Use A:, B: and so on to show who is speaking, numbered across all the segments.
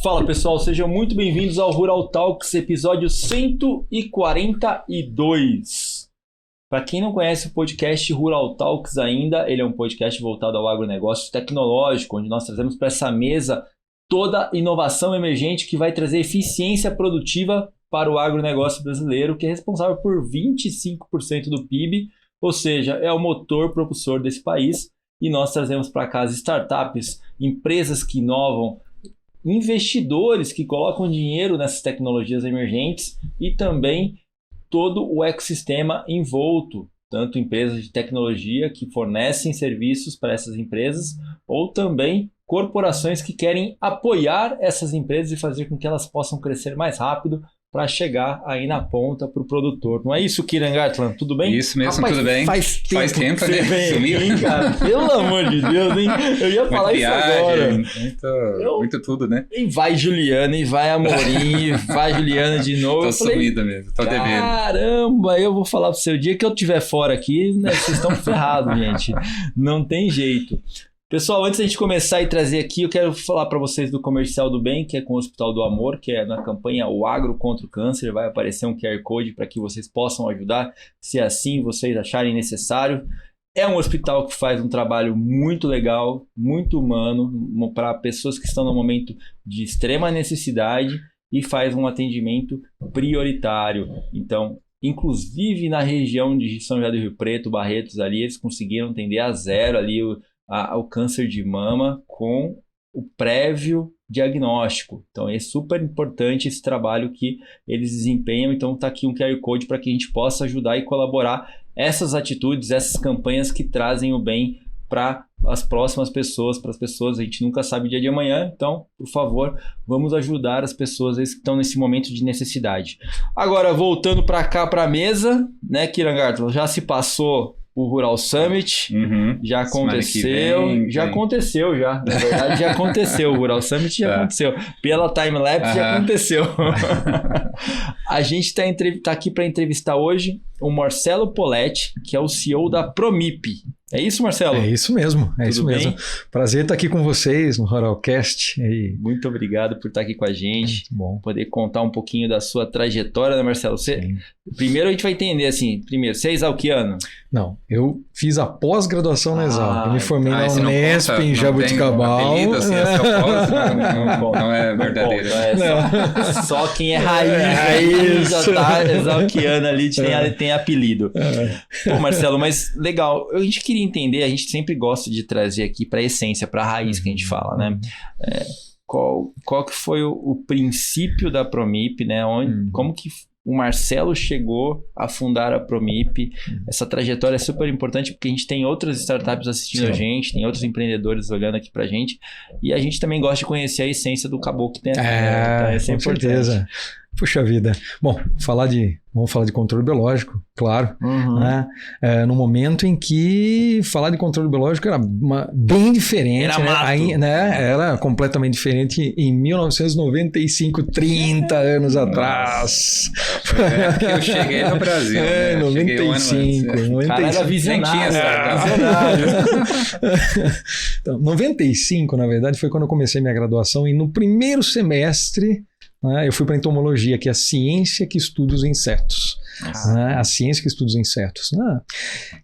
A: Fala pessoal, sejam muito bem-vindos ao Rural Talks, episódio 142. Para quem não conhece o podcast Rural Talks ainda, ele é um podcast voltado ao agronegócio tecnológico, onde nós trazemos para essa mesa toda inovação emergente que vai trazer eficiência produtiva para o agronegócio brasileiro, que é responsável por 25% do PIB, ou seja, é o motor propulsor desse país. E nós trazemos para cá as startups, empresas que inovam, investidores que colocam dinheiro nessas tecnologias emergentes e também todo o ecossistema envolto, tanto empresas de tecnologia que fornecem serviços para essas empresas ou também corporações que querem apoiar essas empresas e fazer com que elas possam crescer mais rápido para chegar aí na ponta para o produtor. Não é isso, Kiran Gartland? Tudo bem?
B: Isso mesmo, rapaz, tudo bem.
A: Faz tempo
B: né?
A: Sumiu. Cara. Pelo amor de Deus, hein? Eu ia falar isso agora.
B: Muito tudo, né?
A: E vai Juliana, e vai Amorim, e vai Juliana de novo.
B: Tô sumido mesmo, tô devendo.
A: Caramba, eu vou falar para você, o dia que eu estiver fora aqui, né, vocês estão ferrados, gente. Não tem jeito. Pessoal, antes da gente começar e trazer aqui, eu quero falar para vocês do Comercial do Bem, que é com o Hospital do Amor, que é na campanha O Agro contra o Câncer. Vai aparecer um QR Code para que vocês possam ajudar, se assim vocês acharem necessário. É um hospital que faz um trabalho muito legal, muito humano, para pessoas que estão no momento de extrema necessidade e faz um atendimento prioritário. Então, inclusive na região de São José do Rio Preto, Barretos, ali, eles conseguiram atender a zero ali o câncer de mama com o prévio diagnóstico. Então é super importante esse trabalho que eles desempenham. Então está aqui um QR Code para que a gente possa ajudar e colaborar essas atitudes, essas campanhas que trazem o bem para as próximas pessoas, para as pessoas. A gente nunca sabe o dia de amanhã, então, por favor, vamos ajudar as pessoas que estão nesse momento de necessidade. Agora, voltando para cá, para a mesa, né, Kiran Gartland, já se passou o Rural Summit, já aconteceu, aconteceu já, na verdade já aconteceu, o Rural Summit já aconteceu, pela timelapse já aconteceu. A gente tá aqui para entrevistar hoje o Marcelo Poletti, que é o CEO da Promip. É isso, Marcelo?
C: É isso mesmo, é isso mesmo. Prazer estar aqui com vocês no Ruralcast.
A: Muito obrigado por estar aqui com a gente.
C: Muito bom.
A: Poder contar um pouquinho da sua trajetória, né, Marcelo? Primeiro a gente vai entender assim, você é exalquiano?
C: Não, eu fiz a pós-graduação na Exalc. Eu me formei na Unesp, em Jaboticabal.
B: Assim, não é verdadeiro.
A: Só quem é raiz já tá exalquiano ali, tem apelido. Pô, Marcelo, mas legal, a gente queria entender, a gente sempre gosta de trazer aqui para a essência, para a raiz que a gente fala, né? Qual que foi o princípio da Promip, né? Como que o Marcelo chegou a fundar a Promip? Essa trajetória é super importante porque a gente tem outras startups assistindo a gente, tem outros empreendedores olhando aqui pra gente e a gente também gosta de conhecer a essência do caboclo que tem aqui.
C: Essa é importante. Certeza. Puxa vida. Bom, vamos falar de controle biológico, claro. Né? No momento em que falar de controle biológico era bem diferente.
A: Era mato.
C: Era completamente diferente em 1995, 30 anos atrás.
B: Que eu cheguei no Brasil.
C: 95.
A: O cara era visionário.
C: Então, 95, na verdade, foi quando eu comecei minha graduação e no primeiro semestre eu fui para entomologia, que é a ciência que estuda os insetos. A ciência que estuda os insetos.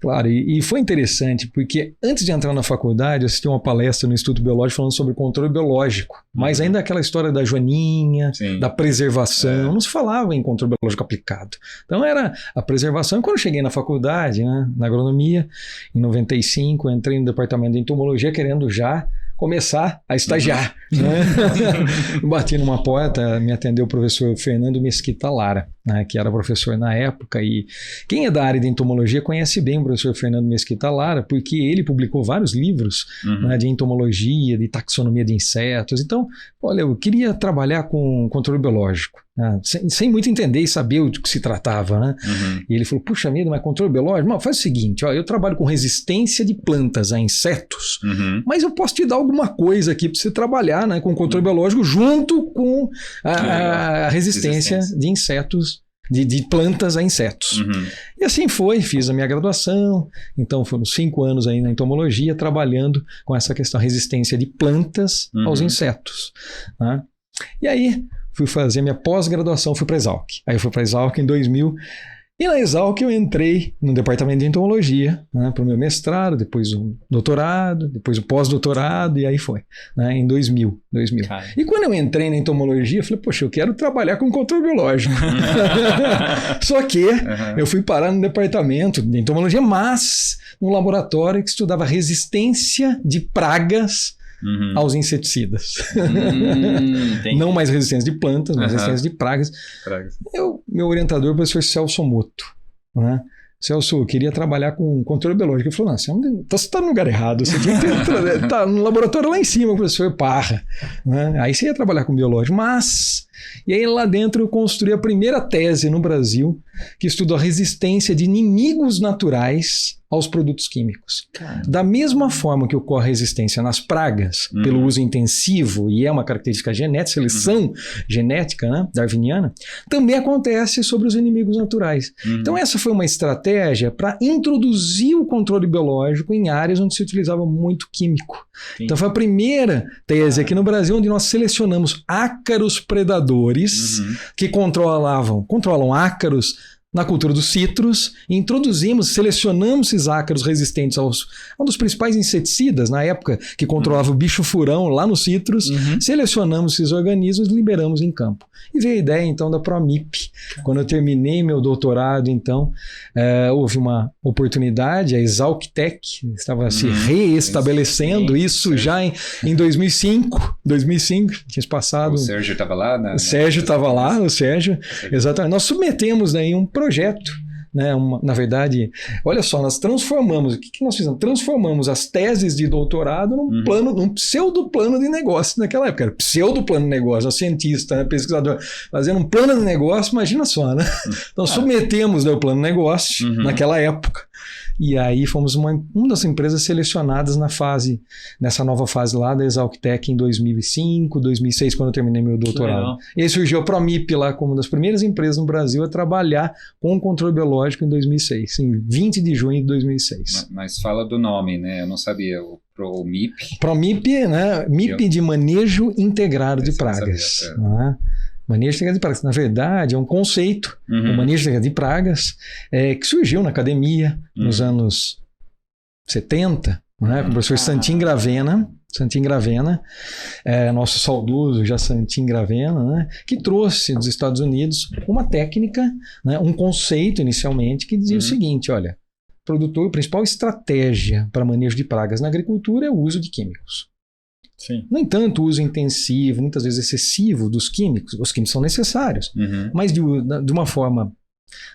C: Claro, e foi interessante, porque antes de entrar na faculdade, eu assisti uma palestra no Instituto Biológico falando sobre controle biológico, mas ainda aquela história da joaninha, da preservação, não se falava em controle biológico aplicado. Então era a preservação. E quando eu cheguei na faculdade, na agronomia, em 95, eu entrei no departamento de entomologia querendo já começar a estagiar. Bati numa porta, me atendeu o professor Fernando Mesquita Lara, que era professor na época, e quem é da área de entomologia conhece bem o professor Fernando Mesquita Lara, porque ele publicou vários livros de entomologia, de taxonomia de insetos. Então, olha, eu queria trabalhar com controle biológico, sem muito entender e saber o que se tratava, né? E ele falou, puxa vida, mas controle biológico? Não, faz o seguinte, eu trabalho com resistência de plantas a insetos, mas eu posso te dar alguma coisa aqui para você trabalhar, com controle biológico junto com a resistência de insetos, de plantas a insetos. E assim foi, fiz a minha graduação, então foram 5 anos aí na entomologia trabalhando com essa questão resistência de plantas aos insetos, né? E aí fui fazer minha pós-graduação, fui para a Exalc. Aí eu fui para a Exalc em 2000. E na Exalc eu entrei no departamento de entomologia, né, para o meu mestrado, depois o doutorado, depois o pós-doutorado, e aí foi, né, em 2000. E quando eu entrei na entomologia, eu falei, poxa, eu quero trabalhar com controle biológico. Só que eu fui parar no departamento de entomologia, mas num laboratório que estudava resistência de pragas aos inseticidas. Não mais resistência de plantas, mas resistência de pragas. Meu orientador, o professor Celso Moto, né? Celso, eu queria trabalhar com controle biológico. Ele falou, não, você está no lugar errado, você tinha que tá no laboratório lá em cima, o professor Parra. Né? Aí você ia trabalhar com biológico, mas... E aí lá dentro eu construí a primeira tese no Brasil que estudou a resistência de inimigos naturais aos produtos químicos. Caramba. Da mesma forma que ocorre a resistência nas pragas pelo uso intensivo, e é uma característica genética, seleção genética, né, darwiniana, também acontece sobre os inimigos naturais. Então essa foi uma estratégia para introduzir o controle biológico em áreas onde se utilizava muito químico. Sim. Então foi a primeira tese aqui no Brasil onde nós selecionamos ácaros predadores que controlam ácaros na cultura dos citros, selecionamos esses ácaros resistentes a um dos principais inseticidas na época que controlava o bicho-furão lá nos citros, selecionamos esses organismos e liberamos em campo. E veio a ideia então da ProMIP. Quando eu terminei meu doutorado, então, houve uma oportunidade, a Exalctec estava se reestabelecendo, já em 2005, tinha passado...
B: O Sérgio estava lá?
C: O Sérgio estava lá, exatamente. Nós submetemos daí um projeto, né? Na verdade, olha só, nós transformamos, o que nós fizemos? Transformamos as teses de doutorado num pseudo-plano de negócio naquela época. Era pseudo-plano de negócio, um cientista, né, pesquisador, fazendo um plano de negócio, imagina só, né? Então submetemos, né, o plano de negócio naquela época. E aí fomos uma das empresas selecionadas nessa nova fase lá da Exalctec em 2005, 2006, quando eu terminei meu doutorado. E aí surgiu a ProMIP lá como uma das primeiras empresas no Brasil a trabalhar com o controle biológico em 2006, em 20 de junho de 2006.
B: Mas fala do nome, né? Eu não sabia. O ProMIP.
C: ProMIP, né? MIP de Manejo Integrado de Pragas. Manejo integrado de pragas. Na verdade, é um conceito, o manejo integrado de pragas, que surgiu na academia nos anos 70, né, com o professor Santin Gravena, nosso saudoso já Santin Gravena, né, que trouxe dos Estados Unidos uma técnica, né, um conceito inicialmente, que dizia o seguinte, olha, a principal estratégia para manejo de pragas na agricultura é o uso de químicos. Sim. No entanto, o uso intensivo, muitas vezes excessivo dos químicos, os químicos são necessários, mas de uma forma,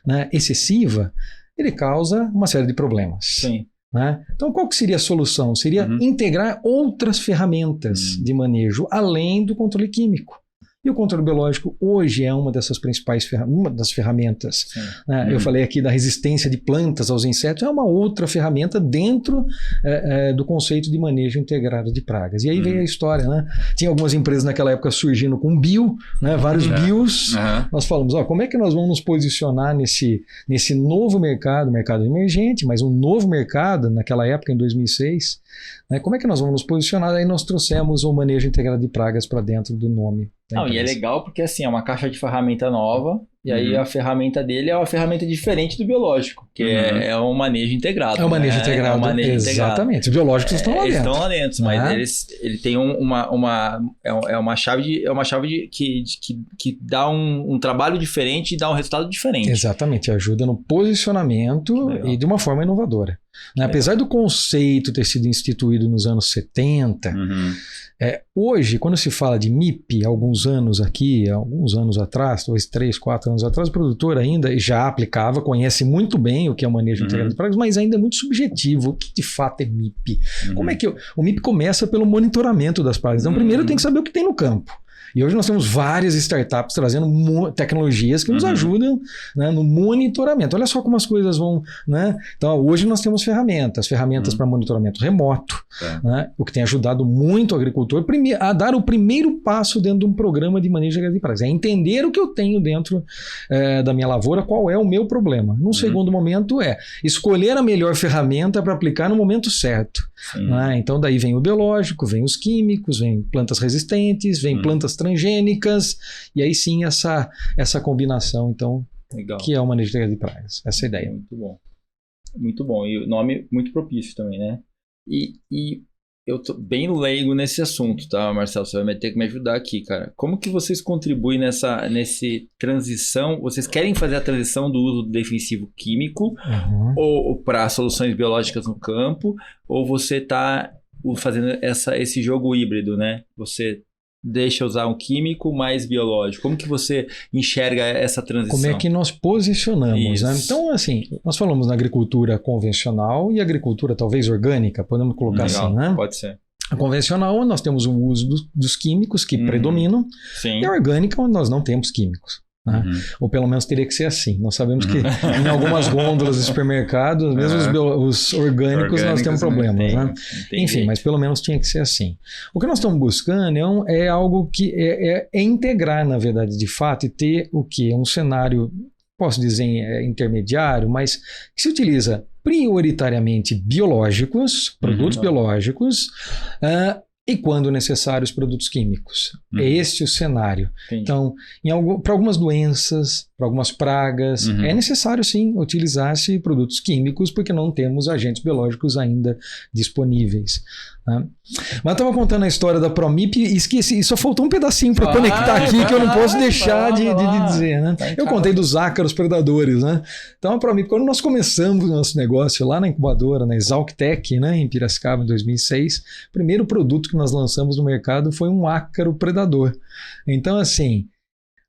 C: né, excessiva, ele causa uma série de problemas. Sim. Né? Então, qual que seria a solução? Seria integrar outras ferramentas de manejo, além do controle químico. E o controle biológico hoje é uma dessas principais uma das ferramentas. Né? Eu falei aqui da resistência de plantas aos insetos, é uma outra ferramenta dentro do conceito de manejo integrado de pragas. E aí veio a história, né? Tinha algumas empresas naquela época surgindo com bio, né? Vários bios. Nós falamos, como é que nós vamos nos posicionar nesse novo mercado emergente, mas um novo mercado naquela época, em 2006. Né? Como é que nós vamos nos posicionar? Aí nós trouxemos o manejo integrado de pragas para dentro do nome.
A: E é legal porque assim, é uma caixa de ferramenta nova, e aí a ferramenta dele é uma ferramenta diferente do biológico, que é um manejo integrado.
C: É um manejo integrado. Exatamente. Os biológicos estão lá dentro.
A: Estão lá dentro, mas ele tem uma chave que dá um trabalho diferente e dá um resultado diferente.
C: Exatamente, ajuda no posicionamento e de uma forma inovadora. Apesar do conceito ter sido instituído nos anos 70, hoje, quando se fala de MIP, alguns anos atrás, talvez 3, 4 anos atrás, o produtor ainda já aplicava, conhece muito bem o que é o manejo integrado de pragas, mas ainda é muito subjetivo. O que de fato é MIP? Como é que o MIP começa pelo monitoramento das pragas? Então, primeiro tem que saber o que tem no campo. E hoje nós temos várias startups trazendo tecnologias que nos ajudam, né, no monitoramento. Olha só como as coisas vão... Né? Então, hoje nós temos ferramentas para monitoramento remoto, né, o que tem ajudado muito o agricultor a dar o primeiro passo dentro de um programa de manejo de pragas. É entender o que eu tenho dentro da minha lavoura, qual é o meu problema. Num segundo momento escolher a melhor ferramenta para aplicar no momento certo. Né? Então, daí vem o biológico, vem os químicos, vem plantas resistentes, vem plantas transgênicas, e aí sim essa combinação, então,
A: Legal.
C: que é o manejo de pragas. Essa é a ideia.
A: Muito bom. Muito bom. E o nome muito propício também, né? E eu tô bem leigo nesse assunto, tá, Marcelo? Você vai ter que me ajudar aqui, cara. Como que vocês contribuem nessa transição? Vocês querem fazer a transição do uso do defensivo químico ou para soluções biológicas no campo? Ou você está fazendo esse jogo híbrido, né? Você deixa usar um químico mais biológico. Como que você enxerga essa transição?
C: Como é que nós posicionamos, né?
A: Isso.
C: Então, assim, nós falamos na agricultura convencional e agricultura talvez orgânica, podemos colocar
A: Legal,
C: assim, né?
A: pode ser.
C: A convencional, nós temos o uso dos químicos que predominam,
A: Sim.
C: e a orgânica, onde nós não temos químicos. Né? Ou pelo menos teria que ser assim. Nós sabemos que em algumas gôndolas de supermercados, mesmo os orgânicos, nós temos problemas. Né? Enfim, mas pelo menos tinha que ser assim. O que nós estamos buscando é algo que é integrar, na verdade, de fato, e ter o quê? Um cenário, posso dizer, intermediário, mas que se utiliza prioritariamente biológicos, produtos biológicos, e, quando necessário, os produtos químicos. É este o cenário.
A: Entendi.
C: Então, para algumas doenças, para algumas pragas, é necessário, sim, utilizar-se produtos químicos, porque não temos agentes biológicos ainda disponíveis. Né? Mas eu estava contando a história da Promip e esqueci, só faltou um pedacinho para conectar aqui que eu não posso deixar de dizer. Né? Eu contei dos ácaros predadores. Né? Então, a Promip, quando nós começamos o nosso negócio lá na incubadora, na Exalctec, né, em Piracicaba, em 2006, o primeiro produto que nós lançamos no mercado foi um ácaro predador. Então, assim,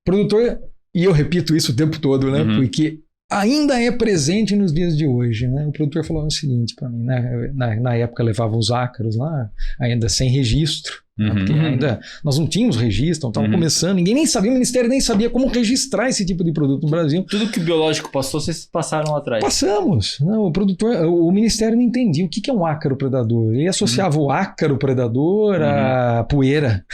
C: produtor, e eu repito isso o tempo todo, né, porque ainda é presente nos dias de hoje. Né? O produtor falou o seguinte para mim, né? Na época levava os ácaros lá, ainda sem registro, né? Porque ainda nós não tínhamos registro, estava começando, ninguém nem sabia, o Ministério nem sabia como registrar esse tipo de produto no Brasil.
A: Tudo que o biológico passou, vocês passaram lá atrás.
C: Passamos. Não, o Ministério não entendia o que é um ácaro predador. Ele associava o ácaro predador à poeira.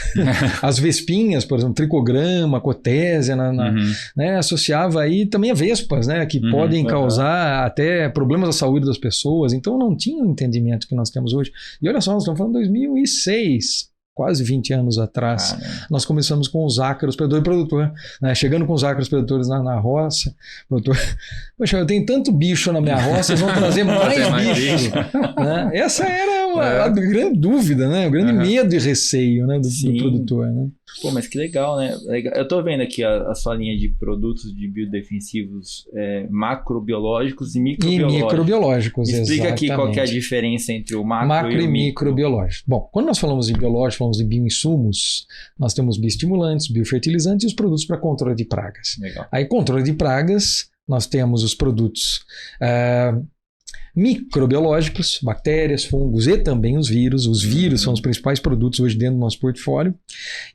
C: As vespinhas, por exemplo, tricograma, cotésia, né? Associava aí também a vespas, né? Que podem causar até problemas à saúde das pessoas. Então não tinha o entendimento que nós temos hoje. E olha só, nós estamos falando de 2006. Quase 20 anos atrás, nós começamos com os ácaros predador e produtor, né? Chegando com os ácaros predadores na roça, produtor, poxa, eu tenho tanto bicho na minha roça, eles vão trazer mais bicho. Né? Essa era a grande dúvida, né? O grande medo e receio, né? do produtor. Né?
A: Pô, mas que legal, né? Eu tô vendo aqui a sua linha de produtos de biodefensivos macrobiológicos e microbiológicos.
C: exatamente.
A: Explica aqui qual que é a diferença entre o macro e o
C: microbiológico. Bom, quando nós falamos em biológico, falamos de bioinsumos, nós temos bioestimulantes, biofertilizantes e os produtos para controle de pragas.
A: Legal.
C: Aí, controle de pragas, nós temos os produtos microbiológicos, bactérias, fungos e também os vírus. Os vírus são os principais produtos hoje dentro do nosso portfólio.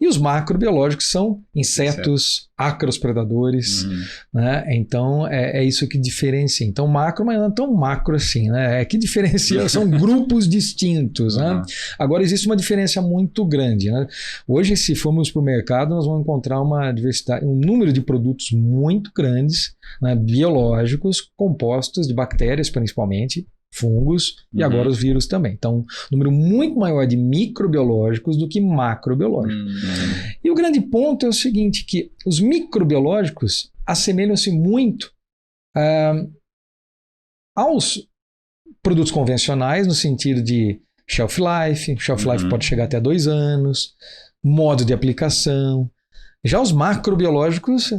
C: E os macrobiológicos são insetos, ácaros predadores. Né? Então, é isso que diferencia. Então, macro, mas não é tão macro assim. Né? Que diferencia, são grupos distintos. Né? Agora, existe uma diferença muito grande. Né? Hoje, se formos para o mercado, nós vamos encontrar uma diversidade, um número de produtos muito grandes, né? Biológicos, compostos de bactérias, principalmente, fungos e agora os vírus também. Então, um número muito maior de microbiológicos do que macrobiológicos. E o grande ponto é o seguinte, que os microbiológicos assemelham-se muito aos produtos convencionais no sentido de shelf life. Shelf life pode chegar até 2 anos, modo de aplicação. Já os macrobiológicos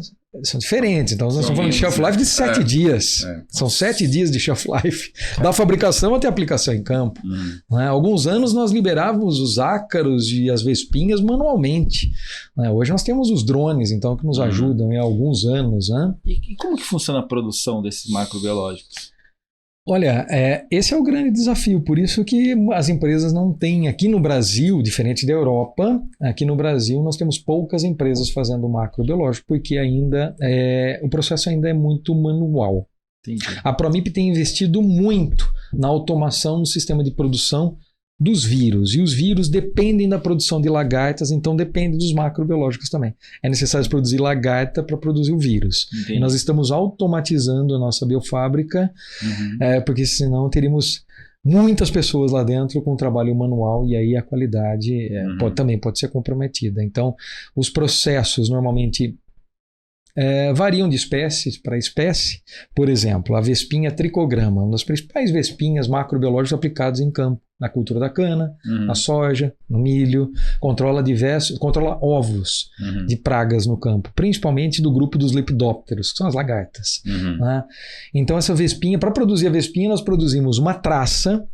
C: são diferentes. Então, nós estamos falando de shelf life de 7 dias. São 7 dias de shelf life, da fabricação até a aplicação em campo. Né? Há alguns anos nós liberávamos os ácaros e as vespinhas manualmente. Né? Hoje nós temos os drones, então, que nos ajudam em alguns anos. Né?
A: E como que funciona a produção desses macrobiológicos?
C: Olha, esse é o grande desafio, por isso que as empresas não têm, aqui no Brasil, diferente da Europa, aqui no Brasil nós temos poucas empresas fazendo macrobiológico, porque ainda o processo ainda é muito manual.
A: Entendi.
C: A Promip tem investido muito na automação no sistema de produção dos vírus, e os vírus dependem da produção de lagartas, então depende dos macrobiológicos também. É necessário produzir lagarta para produzir o vírus.
A: Entendi.
C: E nós estamos automatizando a nossa biofábrica, porque senão teríamos muitas pessoas lá dentro com trabalho manual e aí a qualidade também pode ser comprometida. Então, os processos normalmente variam de espécie para espécie. Por exemplo, a vespinha tricograma, uma das principais vespinhas macrobiológicas aplicadas em campo, na cultura da cana, na soja, no milho, controla ovos de pragas no campo, principalmente do grupo dos lepidópteros, que são as lagartas. Né? Então essa vespinha, para produzir a vespinha, nós produzimos uma traça,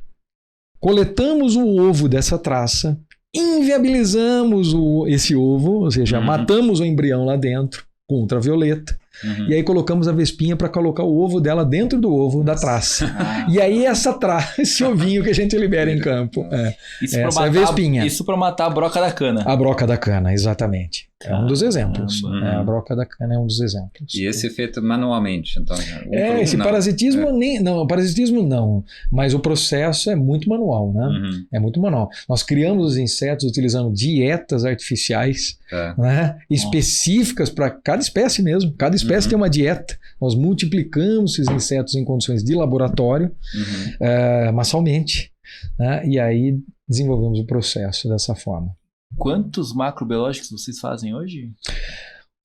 C: coletamos o ovo dessa traça, inviabilizamos esse ovo, ou seja, matamos o embrião lá dentro com ultravioleta. E aí colocamos a vespinha para colocar o ovo dela dentro do ovo da traça. E aí esse ovinho que a gente libera em campo. Essa é a vespinha.
A: Isso para matar a broca da cana.
C: A broca da cana, exatamente. É um dos exemplos. A broca da cana é um dos exemplos.
B: E esse é feito manualmente, então?
C: Esse parasitismo parasitismo não, mas o processo é muito manual, né? É muito manual. Nós criamos os insetos utilizando dietas artificiais, né? Específicas para cada espécie mesmo. Cada espécie tem uma dieta. Nós multiplicamos esses insetos em condições de laboratório, massalmente, né? E aí desenvolvemos o processo dessa forma.
A: Quantos macrobiológicos vocês fazem hoje?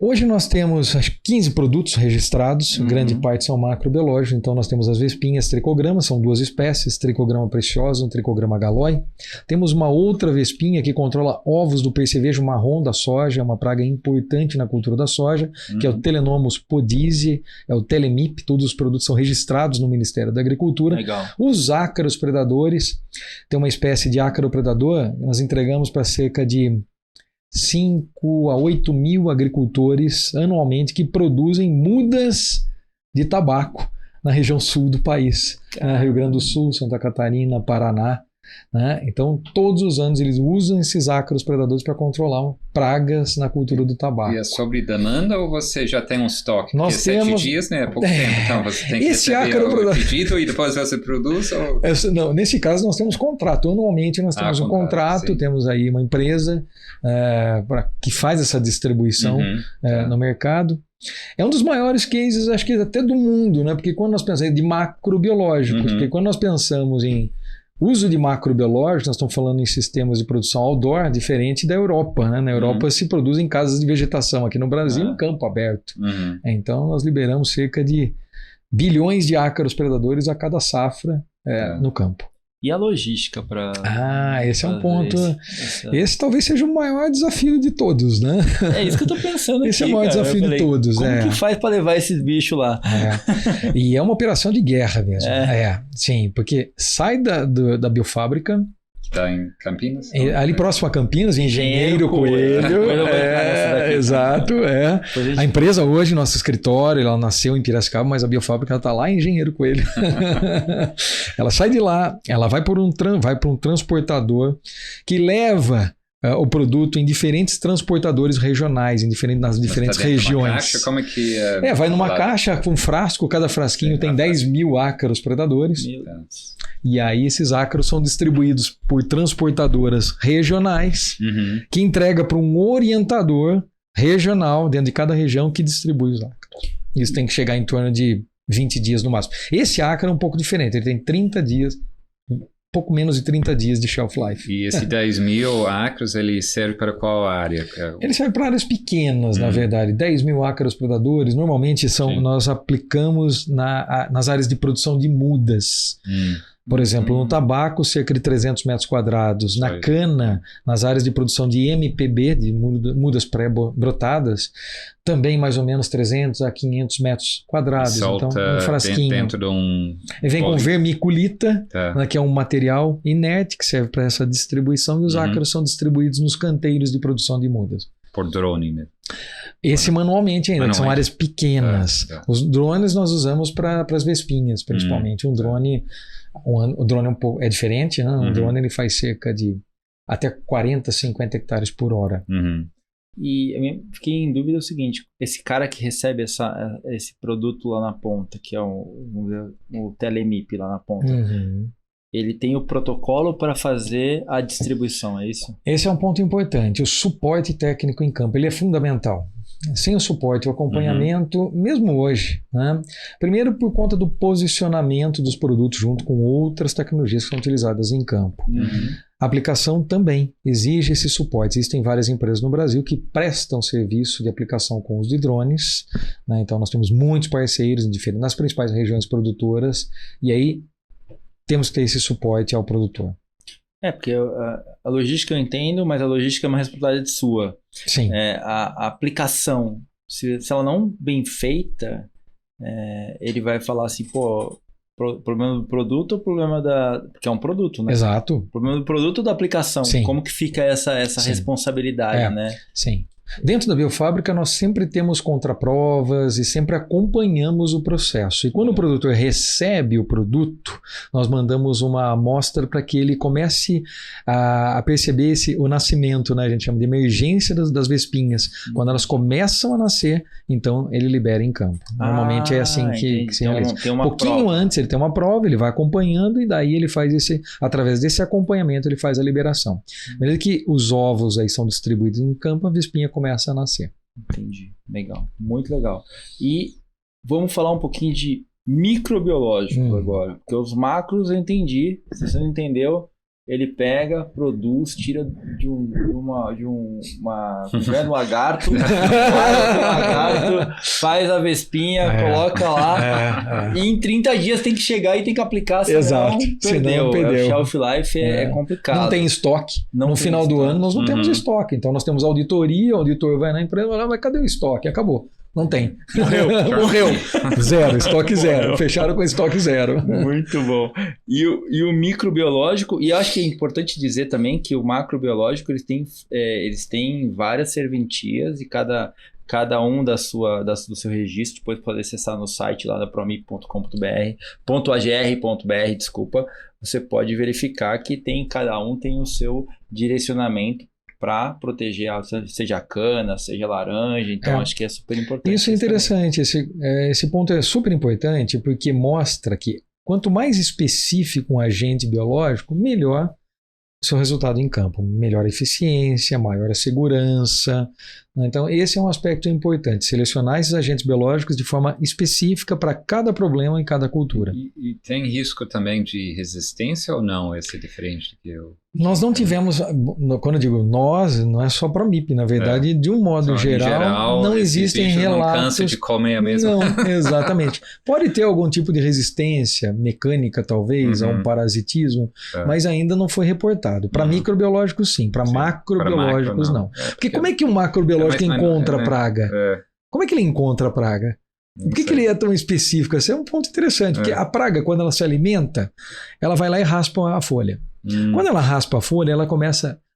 C: Hoje nós temos 15 produtos registrados, grande parte são macrobiológicos, então nós temos as vespinhas tricogramas, são 2 espécies, tricograma preciosa, tricograma galói. Temos uma outra vespinha que controla ovos do percevejo marrom da soja, uma praga importante na cultura da soja, que é o Telenomus podise, é o Telemip, todos os produtos são registrados no Ministério da Agricultura.
A: Legal.
C: Os ácaros predadores, tem uma espécie de ácaro predador, nós entregamos para cerca de 5 a 8 mil agricultores anualmente que produzem mudas de tabaco na região sul do país, Rio Grande do Sul, Santa Catarina, Paraná. Né? Então, todos os anos eles usam esses ácaros predadores para controlar pragas na cultura do tabaco.
B: E é sobre demanda ou você já tem um estoque?
C: Nós
B: porque
C: temos...
B: 7 dias, né? É pouco tempo, então você tem que
C: esse
B: receber o pedido e depois você produz? Ou...
C: Não, nesse caso nós temos contrato. Anualmente nós temos um contrato, temos aí uma empresa que faz essa distribuição no mercado. É um dos maiores cases, acho que até do mundo, né? Porque quando nós pensamos de macrobiológicos, porque quando nós pensamos em uso de macrobiológicos, nós estamos falando em sistemas de produção outdoor, diferente da Europa. Né? Na Europa se produz em casas de vegetação, aqui no Brasil em campo aberto. Então nós liberamos cerca de bilhões de ácaros predadores a cada safra no campo.
A: E a logística para...
C: esse é um ponto... Esse talvez seja o maior desafio de todos, né?
A: É isso que eu tô pensando aqui,
C: esse é o maior desafio de todos.
A: Como que faz para levar esses bichos lá?
C: E é uma operação de guerra mesmo. Sim, porque sai da biofábrica...
B: Está em Campinas?
C: Ali próximo a Campinas, Engenheiro Coelho. Exato, A empresa hoje, nosso escritório, ela nasceu em Piracicaba, mas a biofábrica está lá em Engenheiro Coelho. Ela sai de lá, ela vai para um transportador que leva o produto em diferentes transportadores regionais, nas diferentes regiões.
B: Caixa, como é que
C: vai numa caixa com frasco, cada frasquinho tem 10 mil ácaros predadores.
A: Meu Deus.
C: E aí esses ácaros são distribuídos por transportadoras regionais, que entrega para um orientador regional dentro de cada região que distribui os ácaros. Isso tem que chegar em torno de 20 dias no máximo. Esse ácaro é um pouco diferente, ele tem 30 dias, pouco menos de 30 dias de shelf life.
B: E esse 10 mil ácaros, ele serve para qual área?
C: Ele serve para áreas pequenas, na verdade. 10 mil ácaros predadores, normalmente nós aplicamos nas áreas de produção de mudas. Por exemplo, no tabaco, cerca de 300 metros quadrados. Na cana, nas áreas de produção de MPB, de mudas pré-brotadas, também mais ou menos 300 a 500 metros quadrados.
B: Solta
C: então, um frasquinho.
B: Dentro de um...
C: Ele vem com vermiculita, que é um material inerte que serve para essa distribuição, e os ácaros são distribuídos nos canteiros de produção de mudas.
B: Por drone mesmo.
C: Esse manualmente ainda, que são áreas pequenas. Os drones nós usamos para as vespinhas, principalmente. O drone é diferente, né? Um drone ele faz cerca de até 40, 50 hectares por hora.
A: E eu fiquei em dúvida o seguinte, esse cara que recebe esse produto lá na ponta, que é o Telemip lá na ponta, ele tem o protocolo para fazer a distribuição, é isso?
C: Esse é um ponto importante. O suporte técnico em campo, ele é fundamental. sem o suporte, o acompanhamento, mesmo hoje, né? Primeiro por conta do posicionamento dos produtos junto com outras tecnologias que são utilizadas em campo. A aplicação também exige esse suporte. Existem várias empresas no Brasil que prestam serviço de aplicação com uso de drones, né? Então nós temos muitos parceiros nas principais regiões produtoras, e aí temos que ter esse suporte ao produtor.
A: Porque a logística eu entendo, mas a logística é uma responsabilidade sua.
C: Sim.
A: A aplicação, se ela não bem feita, ele vai falar assim, pô, problema do produto ou problema porque é um produto, né?
C: Exato.
A: Problema do produto ou da aplicação?
C: Sim.
A: Como que fica essa responsabilidade, né?
C: Sim. Dentro da biofábrica nós sempre temos contraprovas e sempre acompanhamos o processo. E quando o produtor recebe o produto, nós mandamos uma amostra para que ele comece a perceber o nascimento, né? A gente chama de emergência das vespinhas. Quando elas começam a nascer, então ele libera em campo. Normalmente é assim que se realiza. Um pouquinho prova. Antes ele tem uma prova, ele vai acompanhando e daí ele faz através desse acompanhamento ele faz a liberação. Mesmo que os ovos aí são distribuídos em campo, a vespinha começa a nascer.
A: Entendi. Legal. Muito legal. E vamos falar um pouquinho de microbiológico agora. Porque os macros eu entendi. Se você não entendeu, ele pega, produz, tira de um lagarto, faz a vespinha, coloca lá e em 30 dias tem que chegar e tem que aplicar, senão perdeu. O shelf life é complicado.
C: Não tem estoque. No final do ano nós não temos estoque. Então nós temos auditoria, o auditor vai na empresa e fala, mas cadê o estoque? Acabou. Não tem. Morreu. Zero, estoque zero. Fecharam com estoque zero.
A: Muito bom. E o microbiológico, e eu acho que é importante dizer também que o macrobiológico, eles têm várias serventias e cada um do seu registro, depois pode acessar no site lá da promip.com.br, desculpa, você pode verificar que cada um tem o seu direcionamento para proteger, seja a cana, seja a laranja, então acho que é super importante.
C: Isso é interessante, esse ponto é super importante porque mostra que quanto mais específico um agente biológico, melhor o seu resultado em campo, melhor a eficiência, maior a segurança. Então esse é um aspecto importante, selecionar esses agentes biológicos de forma específica para cada problema em cada cultura.
B: E tem risco também de resistência ou não? Esse é diferente do que eu...
C: Nós não tivemos, quando eu digo nós, não é só Promip, na verdade, de um modo geral, não existem relatos...
B: Não cansa de comer a mesma...
C: Não, exatamente. Pode ter algum tipo de resistência mecânica, talvez, a um parasitismo, mas ainda não foi reportado. Para microbiológicos, sim. Para macrobiológicos, não. Porque como é que um macrobiológico encontra praga? Como é que ele encontra a praga? Por que ele é tão específico? Esse é um ponto interessante, porque a praga, quando ela se alimenta, ela vai lá e raspa a folha. Quando ela raspa a folha,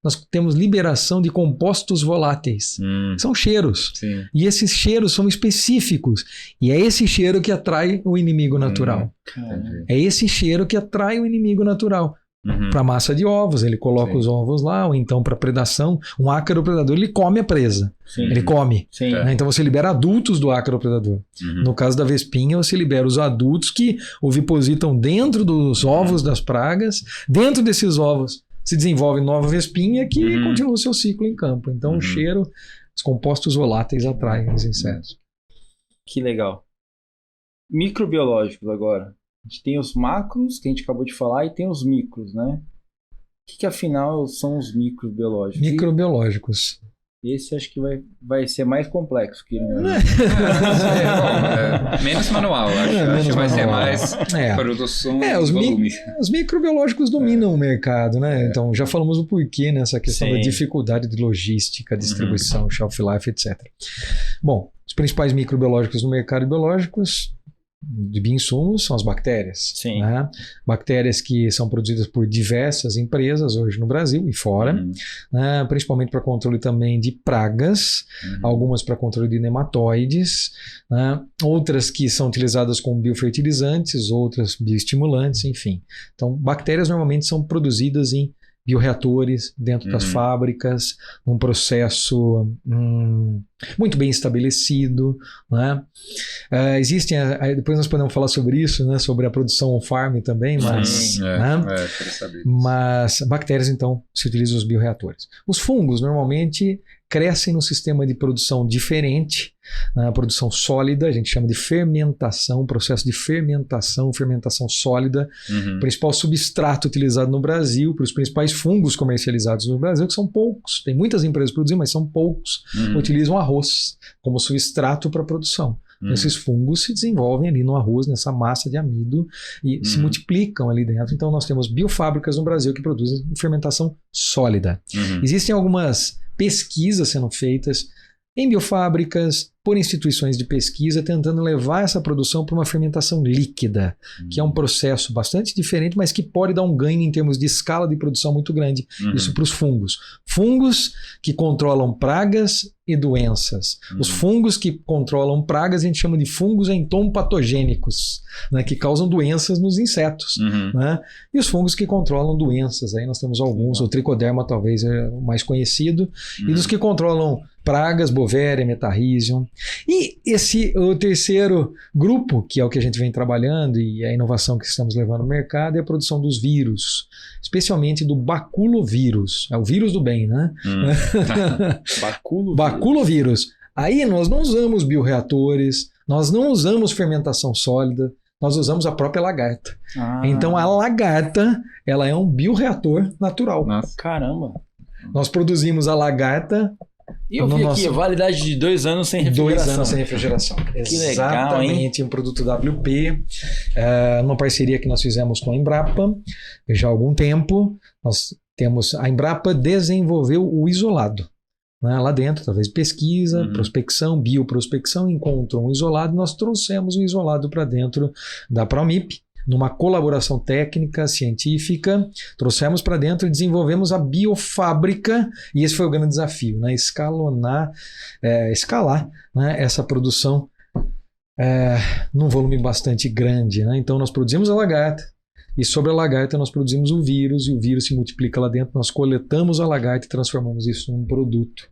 C: nós temos liberação de compostos voláteis. São cheiros. Sim. E esses cheiros são específicos. E é esse cheiro que atrai o inimigo natural. É esse cheiro que atrai o inimigo natural. Para a massa de ovos, ele coloca os ovos lá, ou então para predação, um ácaro predador, ele come a presa. Ele come. Né? Então você libera adultos do ácaro predador. No caso da vespinha, você libera os adultos que ovipositam dentro dos ovos das pragas. Dentro desses ovos se desenvolve nova vespinha que continua o seu ciclo em campo. Então o cheiro, os compostos voláteis atraem os insetos.
A: Que legal. Microbiológicos agora. A gente tem os macros, que a gente acabou de falar, e tem os micros, né? O que afinal são os microbiológicos?
C: Microbiológicos.
A: Esse acho que vai ser mais complexo que
B: menos manual, acho que vai ser mais produção
C: os
B: volume.
C: Os microbiológicos dominam o mercado, né? Então já falamos o porquê nessa questão da dificuldade de logística, distribuição, shelf life, etc. Bom, os principais microbiológicos no mercado biológicos de bioinsumos são as bactérias. Né? Bactérias que são produzidas por diversas empresas hoje no Brasil e fora, né? Principalmente para controle também de pragas, algumas para controle de nematóides, né? Outras que são utilizadas como biofertilizantes, outras bioestimulantes, enfim. Então, bactérias normalmente são produzidas em bioreatores dentro das fábricas, num processo muito bem estabelecido, né? Existem, depois nós podemos falar sobre isso, né? Sobre a produção on-farm também, mas, mas bactérias então se utilizam os bioreatores. Os fungos normalmente crescem num sistema de produção diferente, produção sólida, a gente chama de fermentação, processo de fermentação sólida. O principal substrato utilizado no Brasil, para os principais fungos comercializados no Brasil, que são poucos, tem muitas empresas produzindo, mas são poucos, utilizam arroz como substrato para a produção. Então, esses fungos se desenvolvem ali no arroz, nessa massa de amido, e se multiplicam ali dentro. Então, nós temos biofábricas no Brasil que produzem fermentação sólida. Existem algumas pesquisas sendo feitas em biofábricas, por instituições de pesquisa, tentando levar essa produção para uma fermentação líquida, que é um processo bastante diferente, mas que pode dar um ganho em termos de escala de produção muito grande. Isso para os fungos. Fungos que controlam pragas e doenças. Os fungos que controlam pragas a gente chama de fungos entompatogênicos, né, que causam doenças nos insetos. Né? E os fungos que controlam doenças, aí nós temos alguns, o tricoderma talvez é o mais conhecido, e dos que controlam pragas, Bovéria, Metarrhizium. E o terceiro grupo, que é o que a gente vem trabalhando e a inovação que estamos levando no mercado, é a produção dos vírus, especialmente do baculovírus. É o vírus do bem, né? Baculovírus. Aí nós não usamos bioreatores, nós não usamos fermentação sólida, nós usamos a própria lagarta. Então a lagarta, ela é um bioreator natural.
A: Nossa. Caramba!
C: Nós produzimos a lagarta.
A: E eu vi aqui, validade de 2 anos sem refrigeração.
C: 2 anos sem refrigeração.
A: Que legal,
C: exatamente,
A: hein?
C: Um produto WP, uma parceria que nós fizemos com a Embrapa já há algum tempo. A Embrapa desenvolveu o isolado. Né? Lá dentro, através de pesquisa, prospecção, bioprospecção, encontrou um isolado e nós trouxemos o isolado para dentro da Promip, numa colaboração técnica, científica, trouxemos para dentro e desenvolvemos a biofábrica, e esse foi o grande desafio, né? Escalar né? Essa produção num volume bastante grande. Né? Então nós produzimos a lagarta, e sobre a lagarta nós produzimos o vírus, e o vírus se multiplica lá dentro, nós coletamos a lagarta e transformamos isso num produto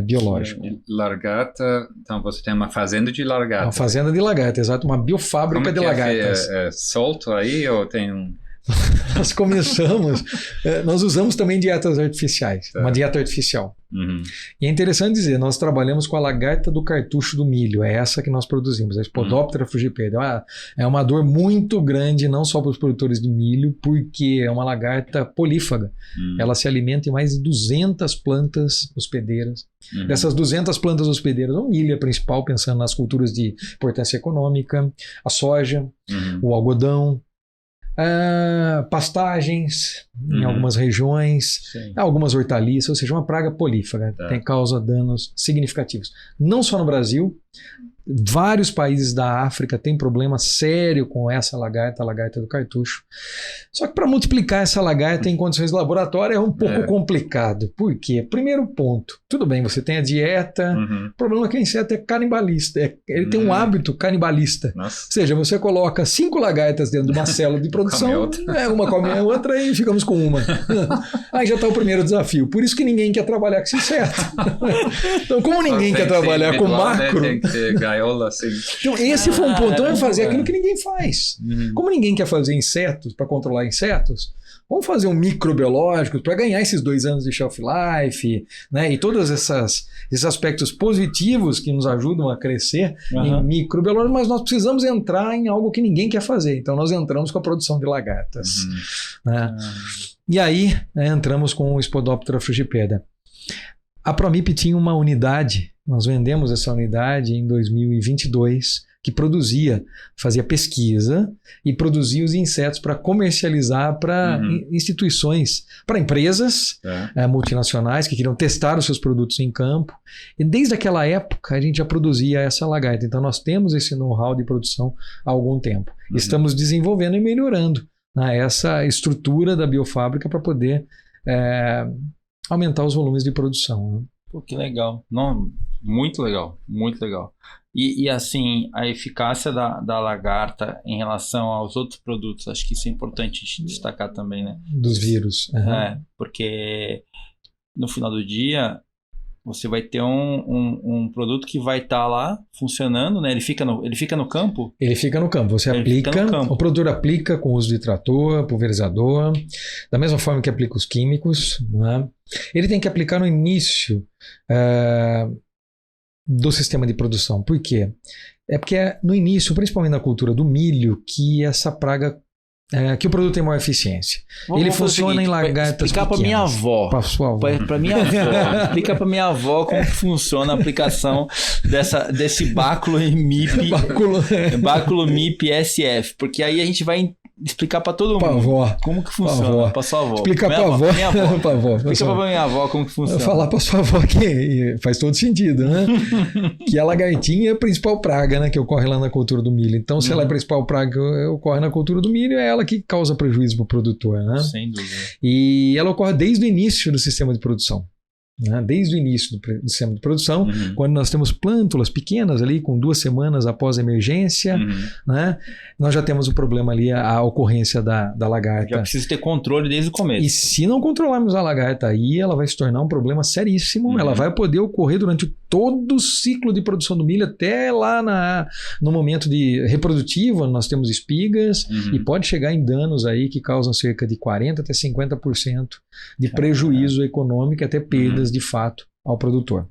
C: biológico.
B: Lagarta, então você tem uma fazenda de lagarta.
C: Uma fazenda de lagarta, exato, uma biofábrica de lagartas.
B: É solto aí ou tem um...
C: Nós começamos, nós usamos também dietas artificiais, uma dieta artificial. E é interessante dizer, nós trabalhamos com a lagarta do cartucho do milho, é essa que nós produzimos, a Spodoptera frugipeda. É uma dor muito grande, não só para os produtores de milho, porque é uma lagarta polífaga. Ela se alimenta em mais de 200 plantas hospedeiras. Dessas 200 plantas hospedeiras, o milho é a principal, pensando nas culturas de importância econômica, a soja, o algodão, pastagens em algumas regiões, algumas hortaliças, ou seja, uma praga polífaga, causa danos significativos. Não só no Brasil, vários países da África têm problema sério com essa lagarta, a lagarta do cartucho. Só que para multiplicar essa lagarta em condições de laboratório é um pouco complicado. Por quê? Primeiro ponto, tudo bem, você tem a dieta, o problema é que o inseto é canibalista, ele tem um hábito canibalista.
B: Nossa.
C: Ou seja, você coloca 5 lagartas dentro de uma célula de produção, uma come a outra e ficamos com uma. Aí já está o primeiro desafio. Por isso que ninguém quer trabalhar com esse inseto. Então, como ninguém quer trabalhar com macro...
B: Tem que ter gaiola, assim.
C: Então, esse foi um ponto. Então, vamos fazer aquilo que ninguém faz. Como ninguém quer fazer insetos, para controlar insetos, vamos fazer um microbiológico para ganhar esses 2 anos de shelf life, né? E todos esses aspectos positivos que nos ajudam a crescer em microbiológico, mas nós precisamos entrar em algo que ninguém quer fazer. Então nós entramos com a produção de lagartas. Né? E aí entramos com o Spodoptera frugipeda. A Promip tinha uma unidade, nós vendemos essa unidade em 2022, que fazia pesquisa e produzia os insetos para comercializar para instituições, para empresas multinacionais que queriam testar os seus produtos em campo. E desde aquela época a gente já produzia essa lagarta. Então nós temos esse know-how de produção há algum tempo. Estamos desenvolvendo e melhorando essa estrutura da biofábrica para poder aumentar os volumes de produção. Né?
A: Pô, que legal. Não, muito legal, muito legal. E assim, a eficácia da lagarta em relação aos outros produtos, acho que isso é importante destacar também, né?
C: Dos vírus.
A: Porque no final do dia, você vai ter um produto que vai estar lá funcionando, né? Ele fica no campo?
C: Ele fica no campo. Você
A: Ele
C: aplica,
A: fica no campo.
C: o produtor aplica com o uso de trator, pulverizador, da mesma forma que aplica os químicos, né? Ele tem que aplicar no início do sistema de produção. Por quê? É porque é no início, principalmente na cultura do milho, que essa praga, que o produto tem maior eficiência. Ele funciona em lagartas
A: explicar para minha avó.
C: Para sua avó.
A: Para minha avó. Explica para minha avó como que funciona a aplicação desse báculo MIP. Báculo MIP SF. Porque aí a gente vai explicar para todo mundo.
C: Pra avó.
A: Como que funciona. Para sua avó.
C: Explicar para avó.
A: Minha avó.
C: Pra avó.
A: Explica para minha avó como que funciona.
C: Falar para sua avó que faz todo sentido, né? Que a lagartinha é a principal praga, né? Que ocorre lá na cultura do milho. Então, se ela é a principal praga que ocorre na cultura do milho, é ela que causa prejuízo para o produtor, né?
A: Sem dúvida.
C: E ela ocorre desde o início do sistema de produção. Né? Desde o início do sistema de produção, quando nós temos plântulas pequenas ali, com 2 semanas após a emergência, né? Nós já temos o problema ali, a ocorrência da lagarta.
A: Já precisa ter controle desde o começo.
C: E se não controlarmos a lagarta aí, ela vai se tornar um problema seríssimo. Ela vai poder ocorrer durante todo o ciclo de produção do milho, até lá no momento de reprodutivo, nós temos espigas, e pode chegar em danos aí que causam cerca de 40% até 50% de prejuízo econômico, até perdas de fato ao produtor.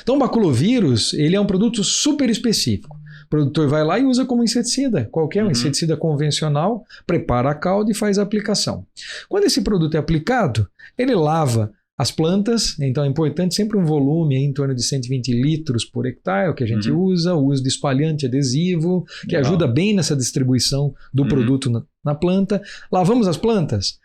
C: Então o baculovírus, ele é um produto super específico. O produtor vai lá e usa como inseticida, qualquer inseticida convencional, prepara a calda e faz a aplicação. Quando esse produto é aplicado, ele lava as plantas, então é importante sempre um volume em torno de 120 litros por hectare, o que a gente usa, o uso de espalhante adesivo, que ajuda bem nessa distribuição do produto na planta. Lavamos as plantas,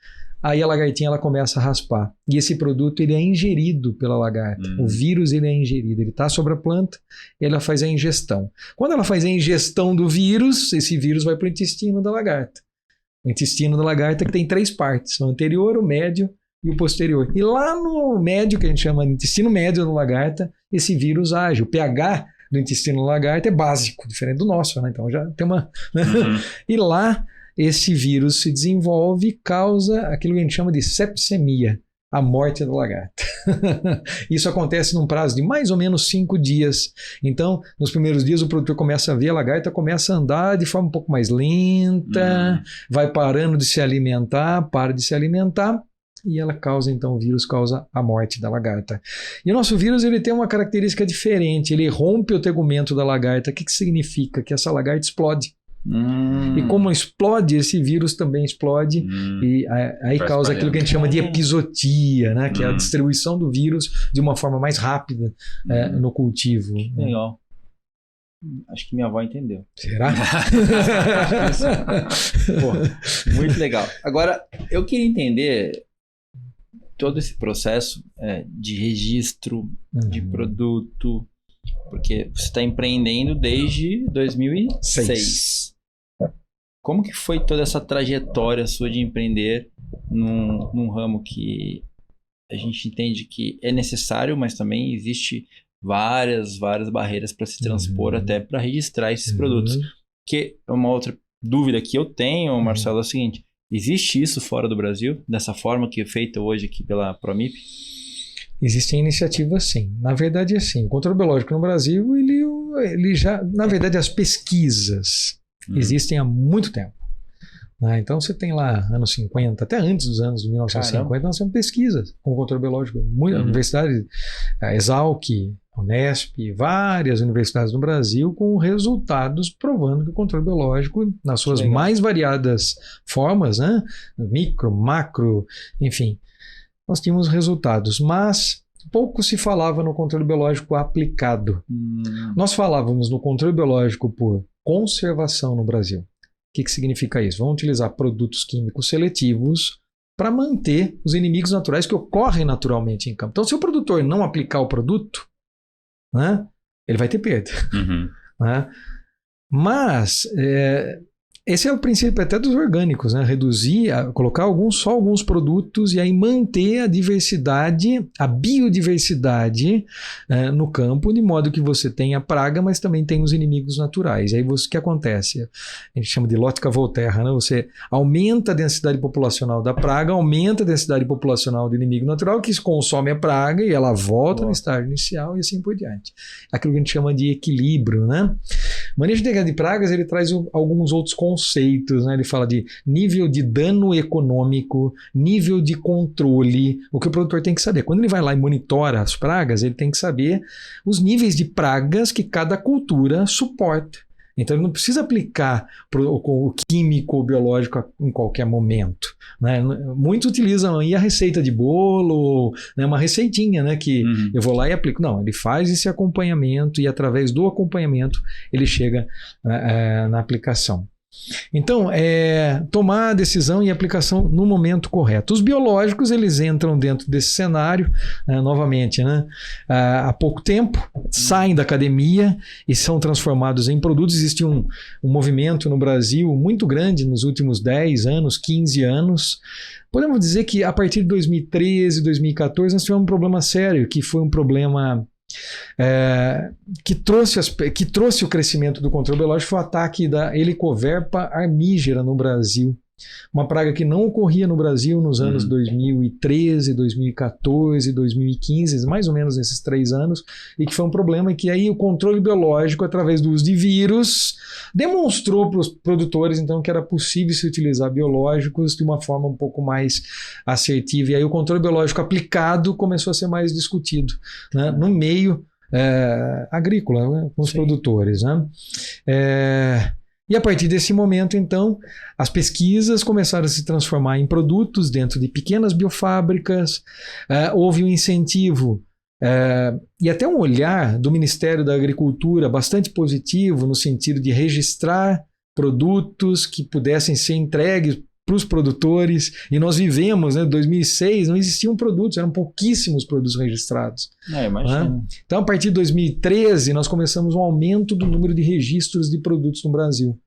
C: aí a lagartinha ela começa a raspar. E esse produto ele é ingerido pela lagarta. O vírus ele é ingerido, ele está sobre a planta e ela faz a ingestão. Quando ela faz a ingestão do vírus, esse vírus vai para o intestino da lagarta. O intestino da lagarta que tem 3 partes, o anterior, o médio e o posterior. E lá no médio, que a gente chama de intestino médio da lagarta, esse vírus age. O pH do intestino da lagarta é básico, diferente do nosso, né? Então já tem uma... E lá esse vírus se desenvolve e causa aquilo que a gente chama de sepsemia, a morte da lagarta. Isso acontece num prazo de mais ou menos 5 dias. Então, nos primeiros dias o produtor começa a ver, a lagarta começa a andar de forma um pouco mais lenta, vai parando de se alimentar, para de se alimentar, e ela causa, então, o vírus causa a morte da lagarta. E o nosso vírus ele tem uma característica diferente, ele rompe o tegumento da lagarta. O que significa? Que essa lagarta explode. E como explode, esse vírus também explode e aí causa aquilo que a gente chama de epizootia, né? Que é a distribuição do vírus de uma forma mais rápida no cultivo.
A: Legal. Acho que minha avó entendeu.
C: Será?
A: Pô, muito legal. Agora, eu queria entender todo esse processo de registro de produto, porque você está empreendendo desde 2006. Como que foi toda essa trajetória sua de empreender num ramo que a gente entende que é necessário, mas também existe várias barreiras para se transpor até para registrar esses produtos? Que é uma outra dúvida que eu tenho, Marcelo, é o seguinte: existe isso fora do Brasil, dessa forma que é feita hoje aqui pela Promip?
C: Existem iniciativas, sim. Na verdade, assim, o controle biológico no Brasil, ele já... Na verdade, as pesquisas existem há muito tempo. Né? Então, você tem lá anos 50, até antes dos anos de 1950, Caramba. Nós temos pesquisas com controle biológico. Muita universidade, a Exalc, a Unesp, várias universidades no Brasil com resultados provando que o controle biológico, nas suas mais variadas formas, né? Micro, macro, enfim... Nós tínhamos resultados, mas pouco se falava no controle biológico aplicado. Nós falávamos no controle biológico por conservação no Brasil. O que significa isso? Vamos utilizar produtos químicos seletivos para manter os inimigos naturais que ocorrem naturalmente em campo. Então, se o produtor não aplicar o produto, né, ele vai ter perda. Né? Mas Esse é o princípio até dos orgânicos, né? Reduzir, colocar só alguns produtos e aí manter a diversidade, a biodiversidade no campo, de modo que você tenha praga, mas também tem os inimigos naturais. E aí o que acontece? A gente chama de lógica Volterra, né? Você aumenta a densidade populacional da praga, aumenta a densidade populacional do inimigo natural, que consome a praga e ela volta no estágio inicial e assim por diante. Aquilo que a gente chama de equilíbrio, né? O manejo integrado de pragas, ele traz alguns outros conceitos, né? Ele fala de nível de dano econômico, nível de controle, o que o produtor tem que saber. Quando ele vai lá e monitora as pragas, ele tem que saber os níveis de pragas que cada cultura suporta. Então ele não precisa aplicar o químico ou biológico em qualquer momento, né? Muitos utilizam aí a receita de bolo, né? Uma receitinha, né? Que eu vou lá e aplico. Não, ele faz esse acompanhamento e através do acompanhamento ele chega na aplicação. Então, tomar a decisão e aplicação no momento correto. Os biológicos, eles entram dentro desse cenário, novamente, né? Há pouco tempo, saem da academia e são transformados em produtos. Existe um movimento no Brasil muito grande nos últimos 10 anos, 15 anos. Podemos dizer que a partir de 2013, 2014, nós tivemos um problema sério, que foi um problema... que trouxe o crescimento do controle biológico, foi o ataque da Helicoverpa armígera no Brasil. Uma praga que não ocorria no Brasil nos anos 2013, 2014, 2015, mais ou menos nesses 3 anos, e que foi um problema que aí o controle biológico, através do uso de vírus, demonstrou para os produtores então que era possível se utilizar biológicos de uma forma um pouco mais assertiva. E aí o controle biológico aplicado começou a ser mais discutido, né, no meio agrícola, né, com os produtores, né? E a partir desse momento, então, as pesquisas começaram a se transformar em produtos dentro de pequenas biofábricas, houve um incentivo e até um olhar do Ministério da Agricultura bastante positivo no sentido de registrar produtos que pudessem ser entregues para os produtores, e nós vivemos, né, 2006, não existiam produtos, eram pouquíssimos produtos registrados.
A: Imagina.
C: Né? Então, a partir de 2013, nós começamos um aumento do número de registros de produtos no Brasil.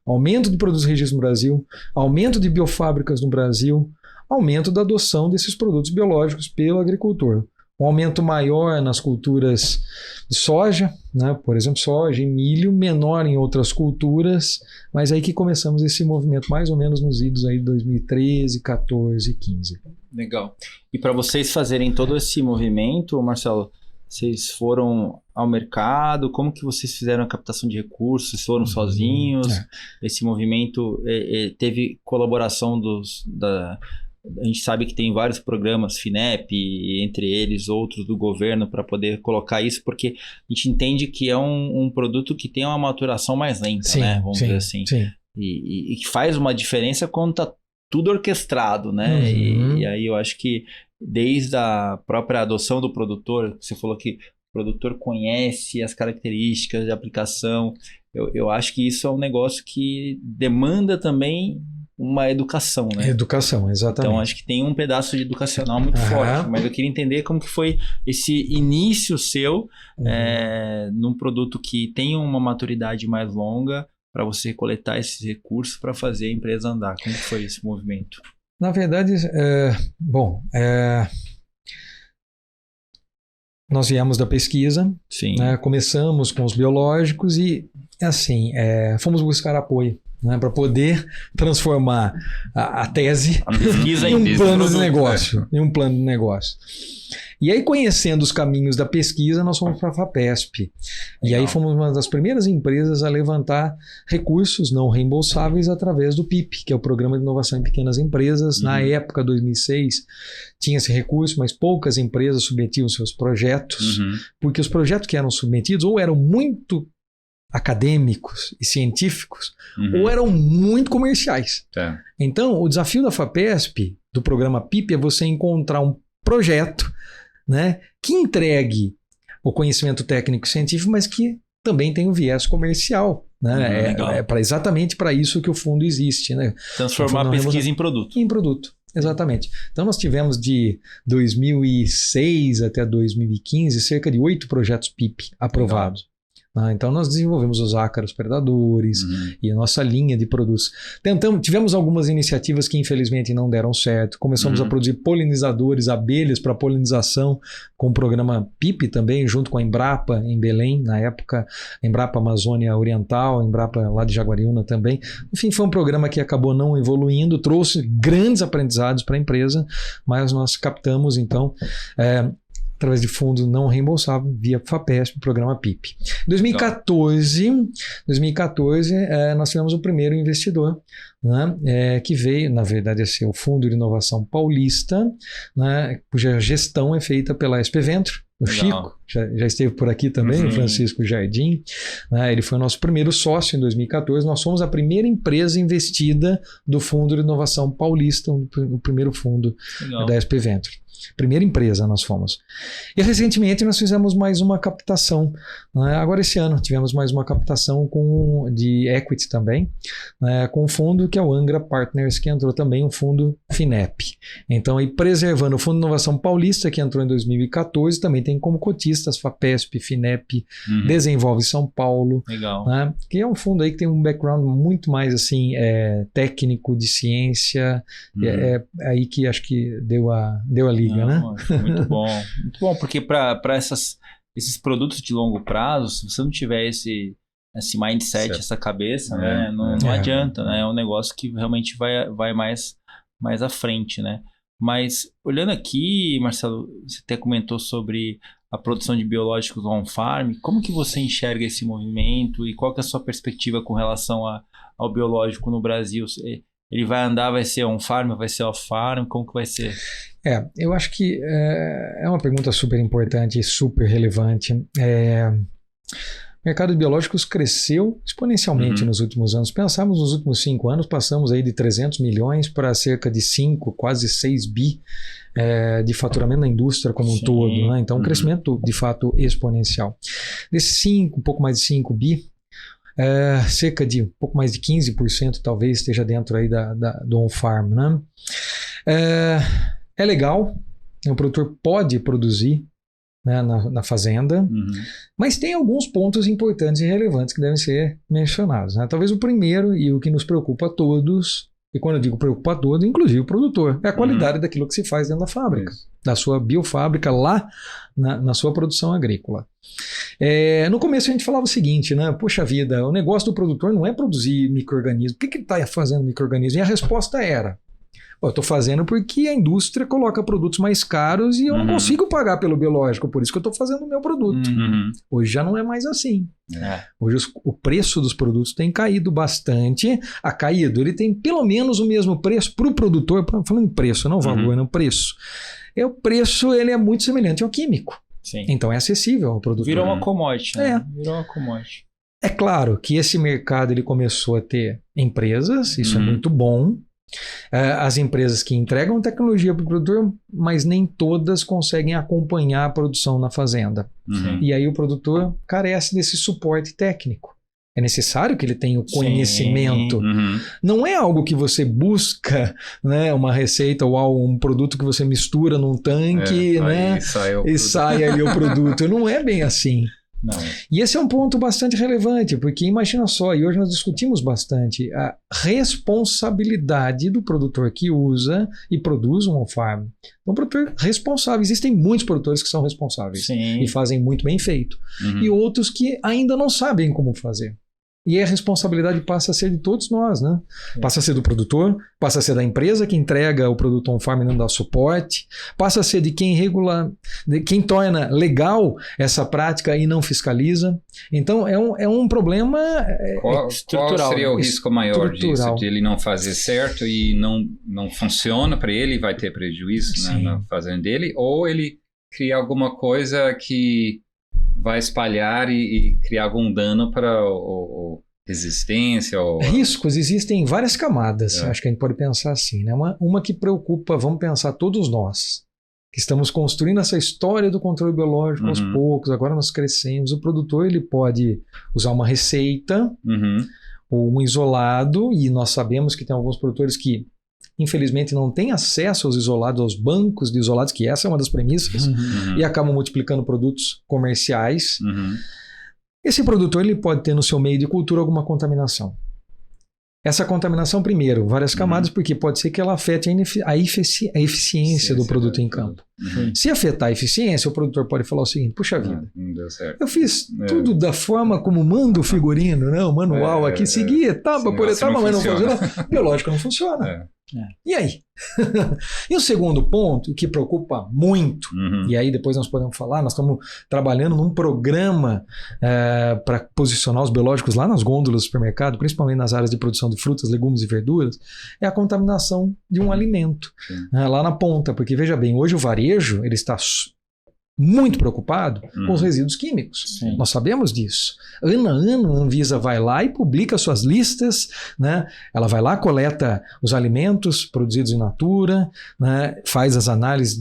C: Aumento de produtos registrados no Brasil, aumento de biofábricas no Brasil, aumento da adoção desses produtos biológicos pelo agricultor. Um aumento maior nas culturas de soja, né? Por exemplo, soja e milho, menor em outras culturas, mas aí que começamos esse movimento mais ou menos nos idos aí de 2013, 14, 15.
A: Legal. E para vocês fazerem todo esse movimento, Marcelo, vocês foram ao mercado? Como que vocês fizeram a captação de recursos? Vocês foram sozinhos? Esse movimento teve colaboração a gente sabe que tem vários programas, FINEP, entre eles outros do governo, para poder colocar isso, porque a gente entende que é um produto que tem uma maturação mais lenta, né? Vamos dizer assim. E que faz uma diferença quando está tudo orquestrado, né? E aí eu acho que desde a própria adoção do produtor, você falou que o produtor conhece as características de aplicação, eu acho que isso é um negócio que demanda também uma educação, né?
C: Educação, exatamente.
A: Então, acho que tem um pedaço de educacional muito forte, mas eu queria entender como que foi esse início seu num produto que tem uma maturidade mais longa para você coletar esses recursos para fazer a empresa andar. Como que foi esse movimento?
C: Na verdade, nós viemos da pesquisa, né, começamos com os biológicos e, assim, fomos buscar apoio, né, para poder transformar a tese em um plano de negócio. E aí, conhecendo os caminhos da pesquisa, nós fomos para a FAPESP. E aí fomos uma das primeiras empresas a levantar recursos não reembolsáveis através do PIP, que é o Programa de Inovação em Pequenas Empresas. Na época, 2006, tinha esse recurso, mas poucas empresas submetiam seus projetos, porque os projetos que eram submetidos ou eram muito acadêmicos e científicos, ou eram muito comerciais. Então, o desafio da FAPESP, do programa PIP, é você encontrar um projeto, né, que entregue o conhecimento técnico e científico, mas que também tem um viés comercial. Né? Exatamente para isso que o fundo existe. Né?
A: Transformar a pesquisa em produto.
C: Em produto, exatamente. Então nós tivemos de 2006 até 2015 cerca de 8 projetos PIP aprovados. Então nós desenvolvemos os ácaros predadores e a nossa linha de produtos. Tivemos algumas iniciativas que infelizmente não deram certo. Começamos a produzir polinizadores, abelhas para polinização, com o programa PIP também, junto com a Embrapa em Belém, na época, Embrapa Amazônia Oriental, Embrapa lá de Jaguariúna também. Enfim, foi um programa que acabou não evoluindo, trouxe grandes aprendizados para a empresa, mas nós captamos então através de fundo não reembolsável, via FAPESP, programa PIP. Em 2014, nós tivemos o primeiro investidor, né, que veio, na verdade, a ser o Fundo de Inovação Paulista, né, cuja gestão é feita pela SP Ventro. O Chico já esteve por aqui também, o Francisco Jardim. Ele foi o nosso primeiro sócio em 2014. Nós fomos a primeira empresa investida do Fundo de Inovação Paulista, o primeiro fundo da SP Ventro. Primeira empresa nós fomos. E recentemente nós fizemos mais uma captação. Agora esse ano tivemos mais uma captação de equity também, com um fundo que é o Angra Partners, que entrou também, um fundo FINEP. Então, aí preservando o Fundo de Inovação Paulista, que entrou em 2014, também tem como cotistas FAPESP, FINEP, Desenvolve São Paulo.
A: Legal.
C: Que é um fundo aí que tem um background muito mais assim, técnico, de ciência. É aí que acho que deu a liga. Né?
A: Muito bom. Muito bom, porque para esses produtos de longo prazo, se você não tiver esse mindset, essa cabeça, né, não adianta, né? É um negócio que realmente vai mais à frente, né? Mas olhando aqui, Marcelo, você até comentou sobre a produção de biológicos on-farm. Como que você enxerga esse movimento e qual que é a sua perspectiva com relação ao biológico no Brasil? Ele vai andar, vai ser on-farm, vai ser off-farm? Como que vai ser?
C: Eu acho que é uma pergunta super importante e super relevante. O mercado de biológicos cresceu exponencialmente nos últimos anos. Pensamos nos últimos 5 anos, passamos aí de 300 milhões para cerca de 5, quase 6 bi de faturamento na indústria como um todo. Né? Então, um crescimento de fato exponencial. Desses um pouco mais de 5 bi, cerca de um pouco mais de 15% talvez esteja dentro aí do on-farm. Né? É legal, o produtor pode produzir, né, na fazenda, mas tem alguns pontos importantes e relevantes que devem ser mencionados. Né? Talvez o primeiro e o que nos preocupa a todos, e quando eu digo preocupa a todos, inclusive o produtor, é a qualidade daquilo que se faz dentro da fábrica, da sua biofábrica lá na sua produção agrícola. No começo a gente falava o seguinte, né? Poxa vida, o negócio do produtor não é produzir micro-organismo. Por que ele está fazendo micro-organismo? E a resposta era: eu estou fazendo porque a indústria coloca produtos mais caros e eu não consigo pagar pelo biológico, por isso que eu estou fazendo o meu produto. Hoje já não é mais assim. Hoje o preço dos produtos tem caído bastante. Ele tem pelo menos o mesmo preço para o produtor, falando em preço, não valor, não preço. O preço ele é muito semelhante ao químico.
A: Sim.
C: Então é acessível ao produtor.
A: Virou uma commodity, né? Virou uma commodity.
C: É claro que esse mercado ele começou a ter empresas, isso é muito bom. As empresas que entregam tecnologia para o produtor, mas nem todas conseguem acompanhar a produção na fazenda. E aí o produtor carece desse suporte técnico. É necessário que ele tenha o conhecimento. Não é algo que você busca, né, uma receita ou um produto que você mistura num tanque, né, e sai ali o produto. Não é bem assim.
A: Não.
C: E esse é um ponto bastante relevante, porque imagina só, e hoje nós discutimos bastante, a responsabilidade do produtor que usa e produz um on-farm. Então, um produtor responsável. Existem muitos produtores que são responsáveis e fazem muito bem feito. E outros que ainda não sabem como fazer. E a responsabilidade passa a ser de todos nós, né? Passa a ser do produtor, passa a ser da empresa que entrega o produto on-farm e não dá suporte, passa a ser de quem regula, de quem torna legal essa prática e não fiscaliza. Então é um problema estrutural.
B: Qual seria o risco maior disso? De ele não fazer certo e não funciona para ele, vai ter prejuízo na fazenda dele, ou ele cria alguma coisa que vai espalhar e criar algum dano para resistência?
C: Riscos existem em várias camadas, acho que a gente pode pensar assim, né? Uma que preocupa, vamos pensar todos nós, que estamos construindo essa história do controle biológico aos poucos, agora nós crescemos, o produtor ele pode usar uma receita ou um isolado, e nós sabemos que tem alguns produtores que infelizmente não têm acesso aos isolados, aos bancos de isolados, que essa é uma das premissas, e acabam multiplicando produtos comerciais. Esse produtor ele pode ter no seu meio de cultura alguma contaminação. Essa contaminação, primeiro, várias camadas, porque pode ser que ela afete a eficiência do produto em campo. Se afetar a eficiência, o produtor pode falar o seguinte: puxa vida,
B: não deu certo.
C: Eu fiz tudo da forma como manda o figurino, né? O manual aqui, segui etapa por etapa, mas não funciona. Biológico não funciona. E aí? E o segundo ponto, que preocupa muito, e aí depois nós podemos falar, nós estamos trabalhando num programa para posicionar os biológicos lá nas gôndolas do supermercado, principalmente nas áreas de produção de frutas, legumes e verduras, é a contaminação de um alimento lá na ponta, porque veja bem, hoje o varejo ele está muito preocupado com os resíduos químicos.
A: Sim.
C: Nós sabemos disso. Ano a ano, a Anvisa vai lá e publica suas listas, né? Ela vai lá, coleta os alimentos produzidos in natura, né? Faz as análises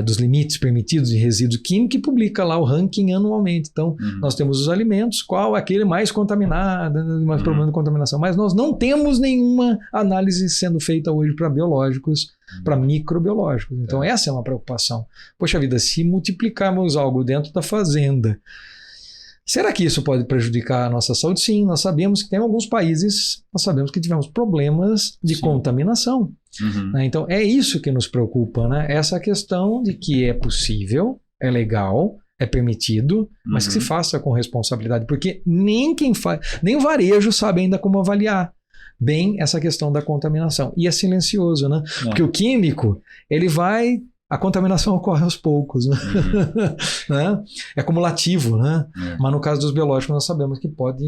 C: dos limites permitidos de resíduo químico e publica lá o ranking anualmente. Então, nós temos os alimentos, qual é aquele mais contaminado, mais problema de contaminação. Mas nós não temos nenhuma análise sendo feita hoje para biológicos, para microbiológicos. Então, essa é uma preocupação. Poxa vida, se multiplicarmos algo dentro da fazenda, será que isso pode prejudicar a nossa saúde? Sim, nós sabemos que tem alguns países, nós sabemos que tivemos problemas de contaminação. Então, é isso que nos preocupa, né? Essa questão de que é possível, é legal, é permitido, mas que se faça com responsabilidade, porque nem o varejo sabe ainda como avaliar bem essa questão da contaminação. E é silencioso, né? Porque o químico, a contaminação ocorre aos poucos, né? Né? É acumulativo, né? Mas no caso dos biológicos nós sabemos que pode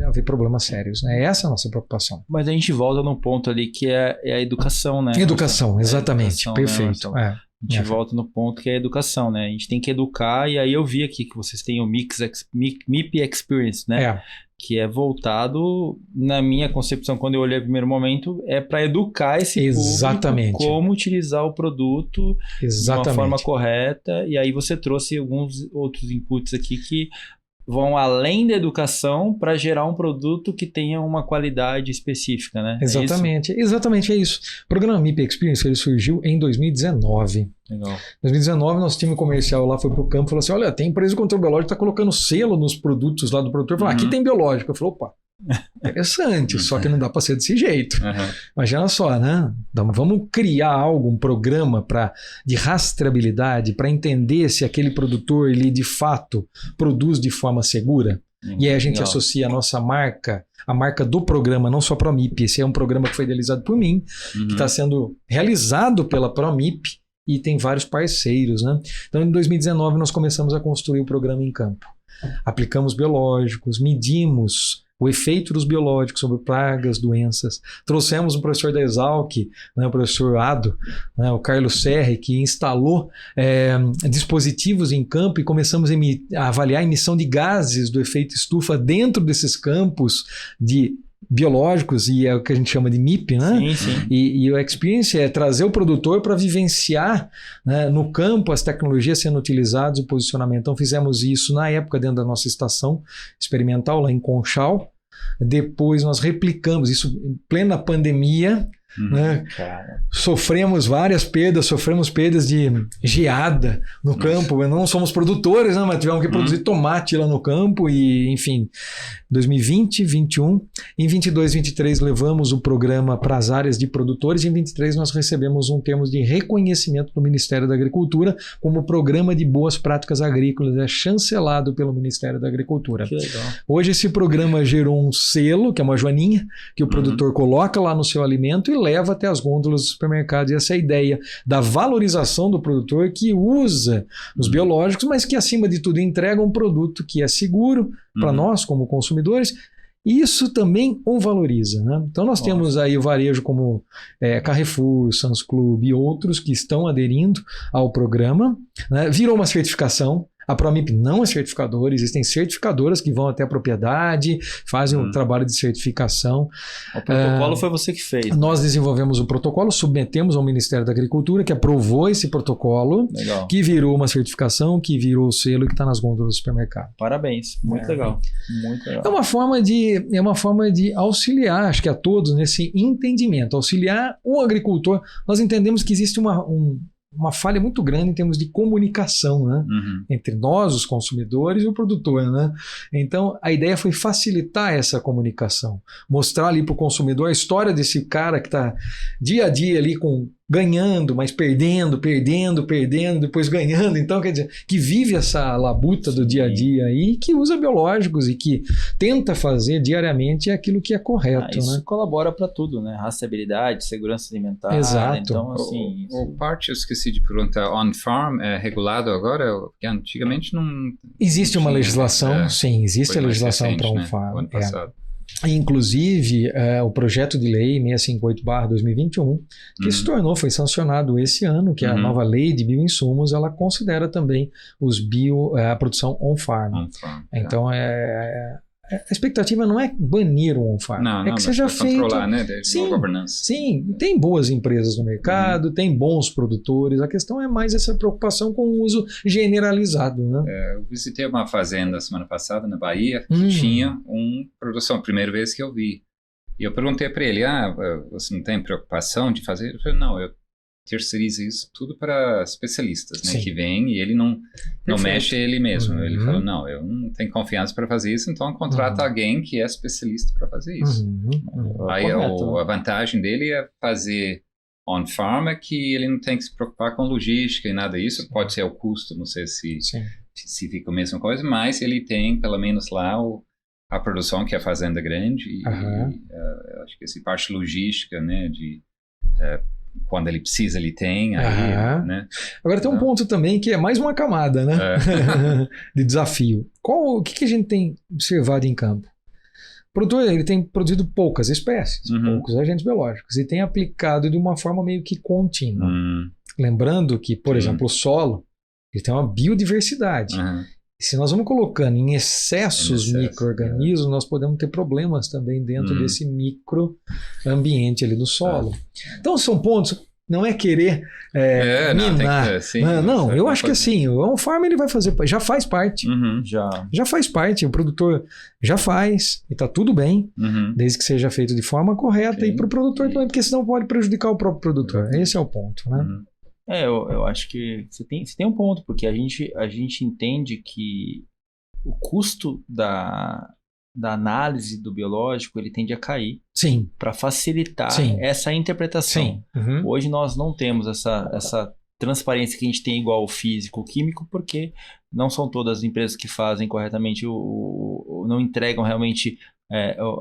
C: haver problemas sérios, né? Essa é a nossa preocupação.
A: Mas a gente volta num ponto ali que é a educação, né?
C: Educação, exatamente.
A: Educação,
C: perfeito.
A: Né? A gente volta no ponto que é a educação, né? A gente tem que educar, e aí eu vi aqui que vocês têm o MIP Experience, né? Que é voltado, na minha concepção, quando eu olhei no primeiro momento, é para educar esse público como utilizar o produto de uma forma correta. E aí você trouxe alguns outros inputs aqui que vão além da educação para gerar um produto que tenha uma qualidade específica, né?
C: Exatamente, exatamente é isso. O programa MIP Experience ele surgiu em 2019.
A: Legal.
C: Em 2019, nosso time comercial lá foi para o campo e falou assim: olha, tem empresa de controle biológico que está colocando selo nos produtos lá do produtor. Falou, aqui tem biológico. Eu falei, opa, interessante, só que não dá para ser desse jeito. Imagina só, né? Então, vamos criar um programa de rastreabilidade para entender se aquele produtor ele de fato produz de forma segura. E aí a gente associa a nossa marca, a marca do programa, não só ProMIP. Esse é um programa que foi idealizado por mim, que está sendo realizado pela ProMIP e tem vários parceiros, né? Então, em 2019, nós começamos a construir o programa em campo. Aplicamos biológicos, medimos o efeito dos biológicos sobre pragas, doenças. Trouxemos um professor da Exalc, né, o professor Ado, né, o Carlos Serri, que instalou dispositivos em campo e começamos a avaliar a emissão de gases do efeito estufa dentro desses campos de biológicos, e é o que a gente chama de MIP, né?
A: Sim, sim.
C: E o Experience é trazer o produtor para vivenciar, né, no campo as tecnologias sendo utilizadas e o posicionamento. Então fizemos isso na época dentro da nossa estação experimental lá em Conchal. Depois nós replicamos isso em plena pandemia, né? Sofremos várias perdas, sofremos perdas de geada no campo. Não somos produtores, né? Mas tivemos que produzir tomate lá no campo e, enfim, 2020, 21, em 22, 23 levamos o programa para as áreas de produtores e em 23 nós recebemos um termo de reconhecimento do Ministério da Agricultura como Programa de Boas Práticas Agrícolas, chancelado pelo Ministério da Agricultura.
A: Que legal.
C: Hoje esse programa gerou um selo, que é uma joaninha, que o produtor coloca lá no seu alimento e leva até as gôndolas do supermercado. E essa é a ideia da valorização do produtor que usa os biológicos, mas que acima de tudo entrega um produto que é seguro para nós como consumidores. Isso também o valoriza, né? Então nós temos aí o varejo como Carrefour, Sam's Club e outros que estão aderindo ao programa, né? Virou uma certificação. A ProMIP não é certificadora, existem certificadoras que vão até a propriedade, fazem um trabalho de certificação.
A: O protocolo foi você que fez.
C: Nós desenvolvemos o protocolo, submetemos ao Ministério da Agricultura, que aprovou esse protocolo,
A: legal,
C: que virou uma certificação, que virou o selo e que está nas gôndolas do supermercado.
A: Parabéns, muito legal. Muito legal.
C: É uma forma de auxiliar, acho que a todos, nesse entendimento, auxiliar o agricultor. Nós entendemos que existe uma falha muito grande em termos de comunicação, né? Entre nós, os consumidores, e o produtor, né? Então, a ideia foi facilitar essa comunicação, mostrar ali para o consumidor a história desse cara que está dia a dia ali ganhando, mas perdendo, depois ganhando. Então, quer dizer, que vive essa labuta do dia a dia aí, que usa biológicos e que tenta fazer diariamente aquilo que é correto.
A: Isso
C: né?
A: colabora para tudo, né? Rastreabilidade, segurança alimentar.
C: Exato.
A: Então, assim...
B: parte, eu esqueci de perguntar, on-farm é regulado agora? Porque antigamente não...
C: Existe uma legislação, sim, existe a legislação para
B: recente,
C: on-farm.
B: Ano passado.
C: Inclusive, o projeto de lei 658/2021, que se tornou, foi sancionado esse ano, que é a nova lei de bioinsumos, ela considera também a produção on-farm. Então, a expectativa não é banir o on-farm, é que seja feito...
B: Controlar, né?
C: Sim,
B: governança.
C: Sim, tem boas empresas no mercado, tem bons produtores, a questão é mais essa preocupação com o uso generalizado. Né?
B: Eu visitei uma fazenda semana passada na Bahia, que tinha uma produção, primeira vez que eu vi. E eu perguntei para ele, você não tem preocupação de fazer? Ele falou, não, eu terceiriza isso tudo para especialistas, né, que vêm e ele não mexe ele mesmo. Ele falou, não, eu não tenho confiança para fazer isso, então contrata alguém que é especialista para fazer isso. Aí a vantagem dele é fazer on-farm, é que ele não tem que se preocupar com logística e nada disso. Pode ser o custo, não sei se fica a mesma coisa, mas ele tem pelo menos lá a produção, que é a fazenda grande, e acho que essa parte logística, né, de... quando ele precisa, ele tem. Aí, né?
C: Agora tem um ponto também que é mais uma camada, né? De desafio. O que a gente tem observado em campo? O produtor ele tem produzido poucas espécies, poucos agentes biológicos, e tem aplicado de uma forma meio que contínua. Lembrando que, por exemplo, o solo ele tem uma biodiversidade. Se nós vamos colocando em excesso micro-organismos, nós podemos ter problemas também dentro desse microambiente ali do solo. Então são pontos, não é querer minar. Não, eu acho que assim, o on-farm ele vai fazer, já faz parte. Já faz parte, o produtor já faz, e está tudo bem, desde que seja feito de forma correta, e para o produtor também, porque senão pode prejudicar o próprio produtor. Esse é o ponto, né?
A: Eu acho que você tem um ponto, porque a gente entende que o custo da análise do biológico ele tende a cair para facilitar essa interpretação. Hoje nós não temos essa transparência que a gente tem igual ao físico, químico, porque não são todas as empresas que fazem corretamente, não entregam realmente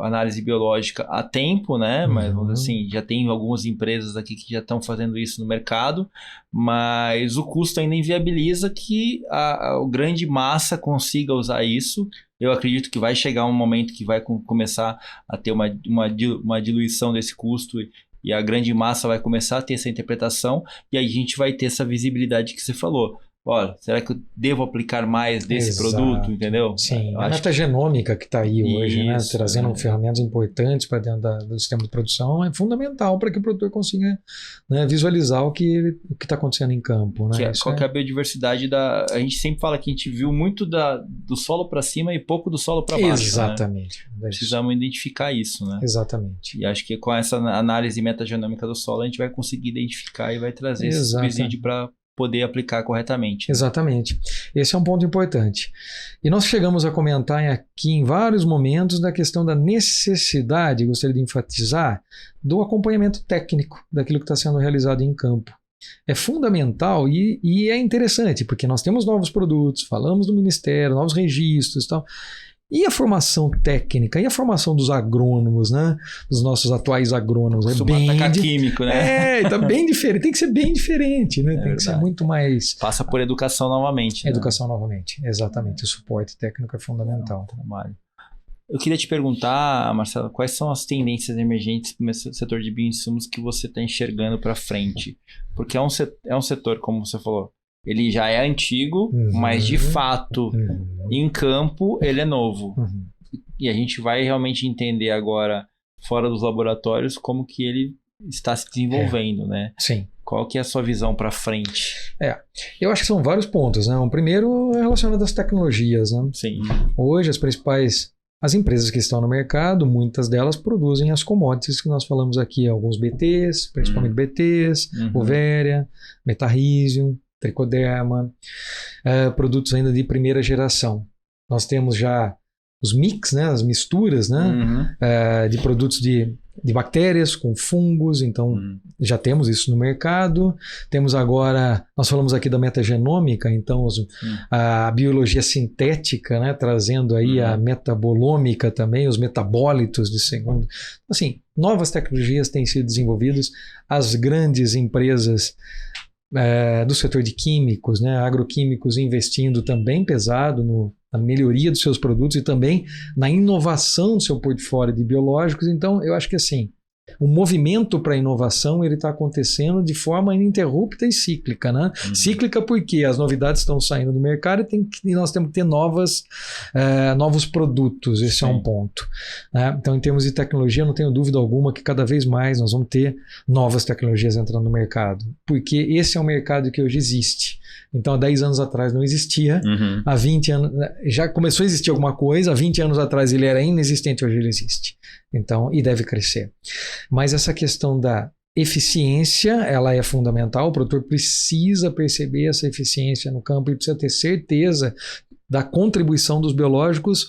A: análise biológica a tempo, né? Mas assim, já tem algumas empresas aqui que já estão fazendo isso no mercado, mas o custo ainda inviabiliza que a grande massa consiga usar isso. Eu acredito que vai chegar um momento que vai começar a ter uma diluição desse custo e a grande massa vai começar a ter essa interpretação, e aí a gente vai ter essa visibilidade que você falou. Olha, será que eu devo aplicar mais desse produto, entendeu?
C: Sim, a metagenômica que está aí hoje, né, trazendo ferramentas importantes para dentro do sistema de produção, é fundamental para que o produtor consiga, né, visualizar o que está acontecendo em campo. Né?
A: Qual que é a biodiversidade a gente sempre fala que a gente viu muito do solo para cima e pouco do solo para baixo.
C: Exatamente.
A: Né? Precisamos identificar isso, né?
C: Exatamente.
A: E acho que com essa análise metagenômica do solo a gente vai conseguir identificar e vai trazer esse subsídio para poder aplicar corretamente.
C: Exatamente. Esse é um ponto importante. E nós chegamos a comentar aqui em vários momentos da questão da necessidade, gostaria de enfatizar, do acompanhamento técnico daquilo que está sendo realizado em campo. É fundamental e é interessante, porque nós temos novos produtos, falamos do Ministério, novos registros e tal. E a formação técnica, e a formação dos agrônomos, né? Dos nossos atuais agrônomos. É bem
A: químico, né?
C: Tá bem diferente. Tem que ser bem diferente, né? Tem que ser muito mais...
A: Passa por educação novamente. Né?
C: Educação novamente, exatamente. O suporte técnico é fundamental.
A: Eu queria te perguntar, Marcelo, quais são as tendências emergentes no setor de bioinsumos que você está enxergando para frente? Porque é um setor, como você falou, ele já é antigo, mas de fato, em campo, ele é novo. E a gente vai realmente entender agora, fora dos laboratórios, como que ele está se desenvolvendo, né?
C: Sim.
A: Qual que é a sua visão para frente?
C: Eu acho que são vários pontos, né? O primeiro é relacionado às tecnologias, né?
A: Sim.
C: Hoje, as principais as empresas que estão no mercado, muitas delas produzem as commodities que nós falamos aqui, alguns BTs, principalmente BTs, Ovéria, Metarrísio, Tricoderma, produtos ainda de primeira geração. Nós temos já os mix, né, as misturas, né, de produtos de bactérias com fungos, então já temos isso no mercado. Temos agora, nós falamos aqui da metagenômica, então a biologia sintética, né, trazendo aí a metabolômica também, os metabólitos de segundo. Assim, novas tecnologias têm sido desenvolvidas, as grandes empresas do setor de químicos, né, agroquímicos investindo também pesado na melhoria dos seus produtos e também na inovação do seu portfólio de biológicos. Então, eu acho que assim, o movimento para a inovação ele está acontecendo de forma ininterrupta e cíclica, né? Cíclica porque as novidades estão saindo do mercado e nós temos que ter novos produtos, esse é um ponto. Né? Então, em termos de tecnologia, eu não tenho dúvida alguma que cada vez mais nós vamos ter novas tecnologias entrando no mercado, porque esse é um mercado que hoje existe. Então, há 10 anos atrás não existia, há 20 anos já começou a existir alguma coisa, há 20 anos atrás ele era inexistente, hoje ele existe. Então, e deve crescer. Mas essa questão da eficiência, ela é fundamental, o produtor precisa perceber essa eficiência no campo e precisa ter certeza da contribuição dos biológicos,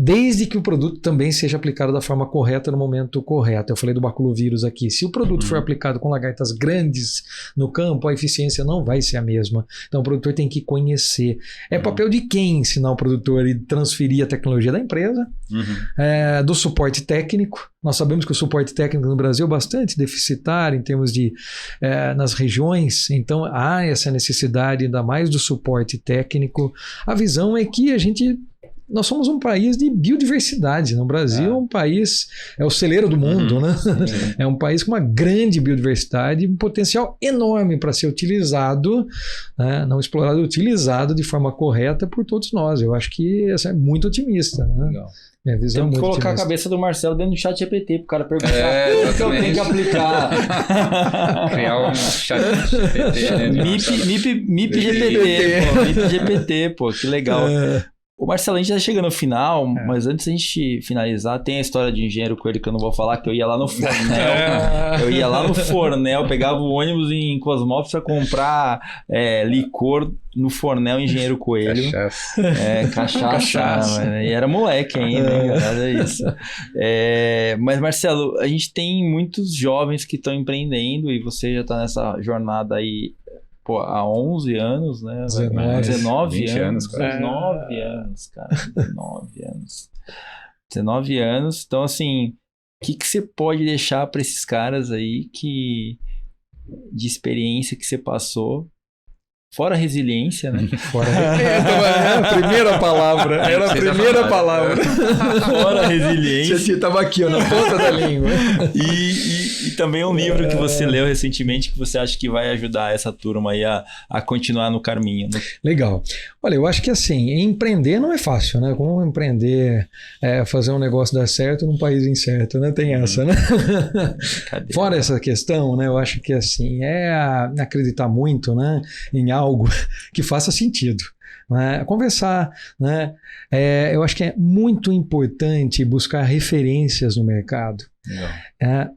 C: desde que o produto também seja aplicado da forma correta no momento correto. Eu falei do baculovírus aqui. Se o produto for aplicado com lagartas grandes no campo, a eficiência não vai ser a mesma. Então o produtor tem que conhecer. É papel de quem ensinar o produtor e transferir a tecnologia da empresa, do suporte técnico. Nós sabemos que o suporte técnico no Brasil é bastante deficitário em termos de nas regiões, então há essa necessidade ainda mais do suporte técnico. A visão é que nós somos um país de biodiversidade. No Brasil é um país, é o celeiro do mundo, né? É um país com uma grande biodiversidade, um potencial enorme para ser utilizado, né? Não explorado, utilizado de forma correta por todos nós. Eu acho que essa é muito otimista. Né? Legal. Minha visão
A: Temos que colocar
C: otimista.
A: A cabeça do Marcelo dentro do chat GPT para o cara perguntar o que eu tenho que aplicar.
B: Criar um chat GPT, né?
A: MIP GPT, pô, que legal. Ô Marcelo, a gente já chega no final, mas antes da gente finalizar, tem a história de engenheiro coelho que eu não vou falar, que eu ia lá no Fornel. Pegava o ônibus em Cosmópolis para comprar licor no Fornel Engenheiro Coelho. Cachaça. E era moleque ainda, é isso. Mas Marcelo, a gente tem muitos jovens que estão empreendendo e você já está nessa jornada aí há 11 anos, né? 19 anos. 19 anos, cara. 19 anos. Então, assim, o que você pode deixar para esses caras aí de experiência que você passou? Fora a resiliência, né?
C: Era a primeira palavra.
A: Fora a resiliência.
C: Você estava aqui, na ponta da língua.
A: E também um livro que você leu recentemente que você acha que vai ajudar essa turma aí a continuar no caminho. Né?
C: Legal. Olha, eu acho que assim, empreender não é fácil, né? Como empreender, fazer um negócio dar certo num país incerto, né? Tem essa, né? Fora essa questão, né? Eu acho que assim, acreditar muito, né? Em algo que faça sentido. Né? Conversar, né? Eu acho que é muito importante buscar referências no mercado.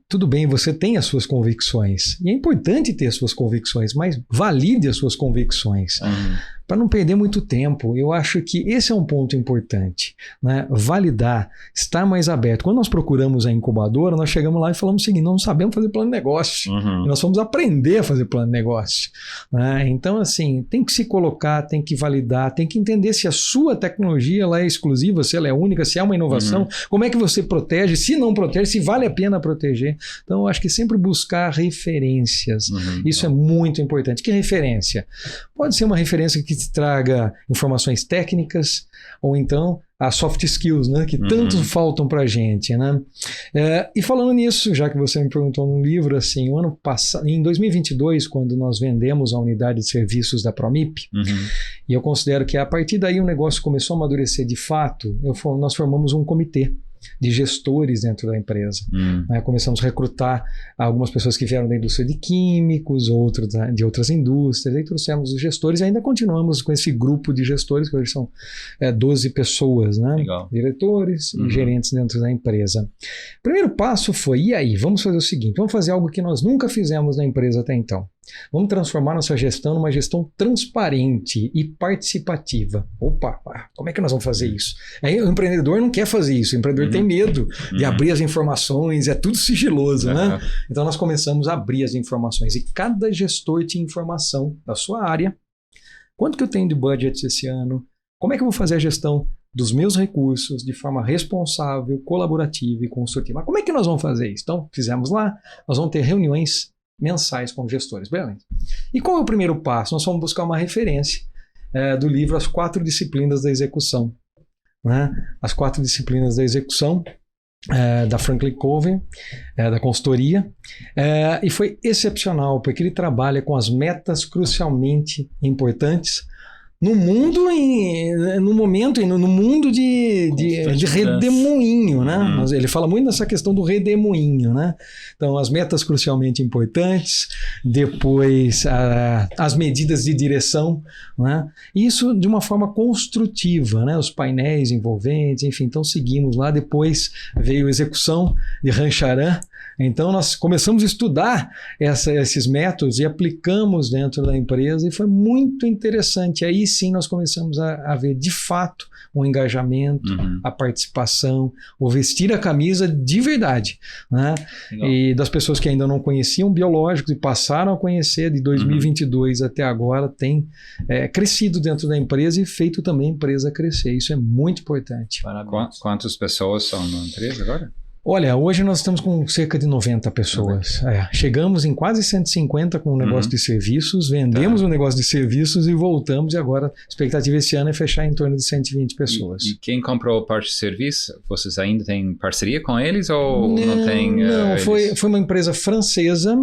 C: Tudo bem, você tem as suas convicções e é importante ter as suas convicções, mas valide as suas convicções para não perder muito tempo. Eu acho que esse é um ponto importante, né? Validar, estar mais aberto. Quando nós procuramos a incubadora, nós chegamos lá e falamos o seguinte: não sabemos fazer plano de negócio, e nós fomos aprender a fazer plano de negócio, né? Então assim, tem que se colocar, tem que validar, tem que entender se a sua tecnologia ela é exclusiva, se ela é única, se é uma inovação, como é que você protege, se não protege, se vale a pena proteger. Então eu acho que sempre buscar referências, isso é muito importante. Que referência? Pode ser uma referência que te traga informações técnicas, ou então as soft skills, né, que tanto faltam para a gente, né? E falando nisso, já que você me perguntou no livro, assim, o ano passado, em 2022, quando nós vendemos a unidade de serviços da Promip, e eu considero que a partir daí o negócio começou a amadurecer de fato, nós formamos um comitê de gestores dentro da empresa. Começamos a recrutar algumas pessoas que vieram da indústria de químicos, outros de outras indústrias, e trouxemos os gestores e ainda continuamos com esse grupo de gestores, que hoje são 12 pessoas, né?
A: Legal.
C: Diretores e gerentes dentro da empresa. O primeiro passo foi, e aí, vamos fazer o seguinte, vamos fazer algo que nós nunca fizemos na empresa até então. Vamos transformar nossa gestão numa gestão transparente e participativa. Opa, como é que nós vamos fazer isso? Aí, o empreendedor não quer fazer isso, o empreendedor tem medo de abrir as informações, é tudo sigiloso, né? Então nós começamos a abrir as informações e cada gestor tinha informação da sua área. Quanto que eu tenho de budget esse ano? Como é que eu vou fazer a gestão dos meus recursos de forma responsável, colaborativa e construtiva? Mas como é que nós vamos fazer isso? Então, fizemos lá, nós vamos ter reuniões mensais com gestores. Beleza. E qual é o primeiro passo? Nós vamos buscar uma referência do livro As 4 Disciplinas da Execução. Né? As 4 Disciplinas da Execução, da Franklin Covey, da consultoria, e foi excepcional, porque ele trabalha com as metas crucialmente importantes no mundo, no mundo de redemoinho, né? Mas ele fala muito nessa questão do redemoinho, né? Então, as metas crucialmente importantes, depois as medidas de direção, né? Isso de uma forma construtiva, né? Os painéis envolventes, enfim, então seguimos lá, depois veio a execução de Rancharan. Então, nós começamos a estudar esses métodos e aplicamos dentro da empresa e foi muito interessante. Aí sim nós começamos a ver de fato o engajamento, a participação, o vestir a camisa de verdade. Né? E das pessoas que ainda não conheciam biológicos e passaram a conhecer de 2022 até agora, tem crescido dentro da empresa e feito também a empresa crescer. Isso é muito importante.
B: Quantas pessoas são na empresa agora?
C: Olha, hoje nós estamos com cerca de 90 pessoas. Chegamos em quase 150 com o negócio de serviços, vendemos o negócio de serviços e voltamos. E agora a expectativa esse ano é fechar em torno de 120 pessoas.
B: E quem comprou parte de serviço, vocês ainda têm parceria com eles ou não tem?
C: Não, foi uma empresa francesa.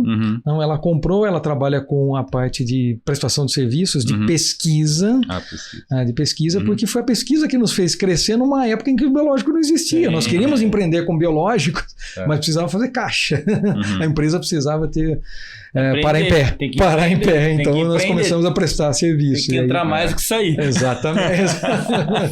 C: Não, ela comprou, ela trabalha com a parte de prestação de serviços, de pesquisa. De pesquisa, porque foi a pesquisa que nos fez crescer numa época em que o biológico não existia. Nós queríamos empreender com biológico, mas precisava fazer caixa. A empresa precisava ter parar em pé. Então nós começamos a prestar serviço.
A: Tem que entrar mais do que sair.
C: Exatamente.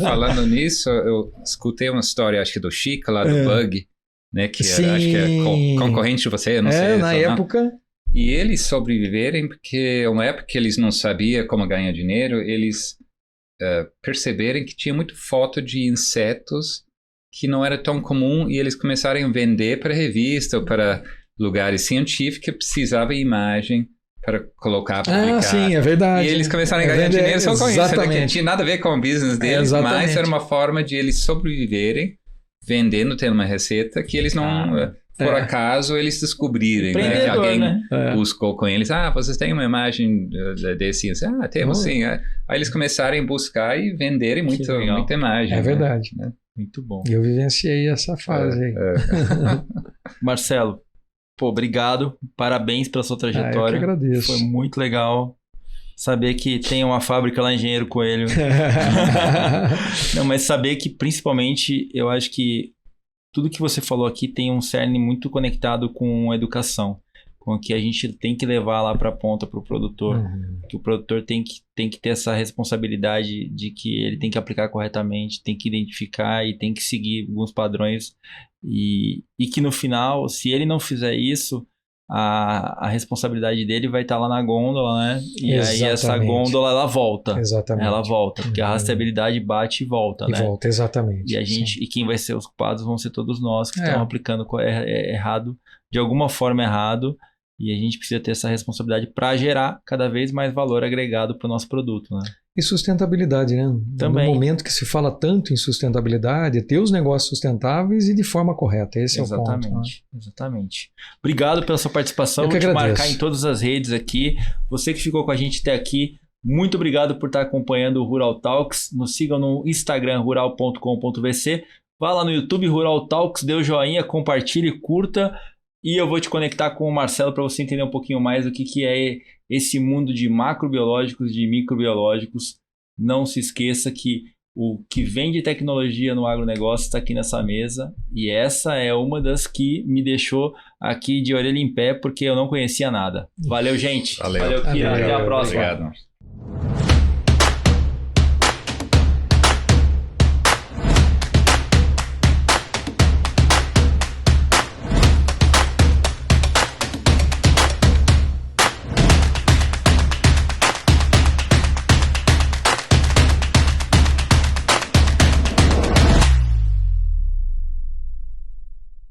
B: Falando nisso, eu escutei uma história, acho que do Chica, lá do Bug, né, que era, acho que é concorrente de você, não sei.
C: Na época.
B: Não. E eles sobreviverem porque uma época que eles não sabiam como ganhar dinheiro, eles perceberam que tinha muito foto de insetos que não era tão comum e eles começaram a vender para revista ou para lugares científicos, precisava imagem para colocar, publicar.
C: Sim, é verdade.
B: E eles começaram a ganhar dinheiro só com isso, né? Que não tinha nada a ver com o business deles, mas era uma forma de eles sobreviverem vendendo, tendo uma receita que eles não... Por acaso eles descobrirem, né? Que alguém buscou com eles. Vocês têm uma imagem desse? Temos sim. Aí eles começaram a buscar e venderem muita imagem.
C: É verdade.
B: Né?
A: Muito bom.
C: E eu vivenciei essa fase aí.
A: Marcelo, obrigado. Parabéns pela sua trajetória.
C: Eu que agradeço.
A: Foi muito legal saber que tem uma fábrica lá em Engenheiro Coelho. Não, mas saber que, principalmente, eu acho que tudo que você falou aqui tem um cerne muito conectado com a educação, com o que a gente tem que levar lá para a ponta para o produtor, que o produtor tem que ter essa responsabilidade de que ele tem que aplicar corretamente, tem que identificar e tem que seguir alguns padrões e que no final, se ele não fizer isso, a responsabilidade dele vai estar lá na gôndola, né? E aí essa gôndola, ela volta.
C: Exatamente.
A: Ela volta, porque a rastreabilidade bate e volta, né?
C: E volta, exatamente.
A: E a gente, e quem vai ser os culpados vão ser todos nós que estão aplicando errado, de alguma forma errado, e a gente precisa ter essa responsabilidade para gerar cada vez mais valor agregado para o nosso produto, né?
C: E sustentabilidade, né?
A: Também.
C: No momento que se fala tanto em sustentabilidade, é ter os negócios sustentáveis e de forma correta. Esse é o ponto. Né?
A: Exatamente. Obrigado pela sua participação.
C: Eu que
A: Vou te
C: agradeço.
A: marcar em todas as redes aqui. Você que ficou com a gente até aqui, muito obrigado por estar acompanhando o Rural Talks. Nos sigam no Instagram, rural.com.vc. Vá lá no YouTube, Rural Talks, dê o joinha, compartilhe, curta. E eu vou te conectar com o Marcelo para você entender um pouquinho mais do que é esse mundo de macrobiológicos, de microbiológicos. Não se esqueça que o que vem de tecnologia no agronegócio está aqui nessa mesa, e essa é uma das que me deixou aqui de orelha em pé, porque eu não conhecia nada. Valeu, gente.
B: Valeu,
A: Kira. Até a próxima.
B: Obrigado.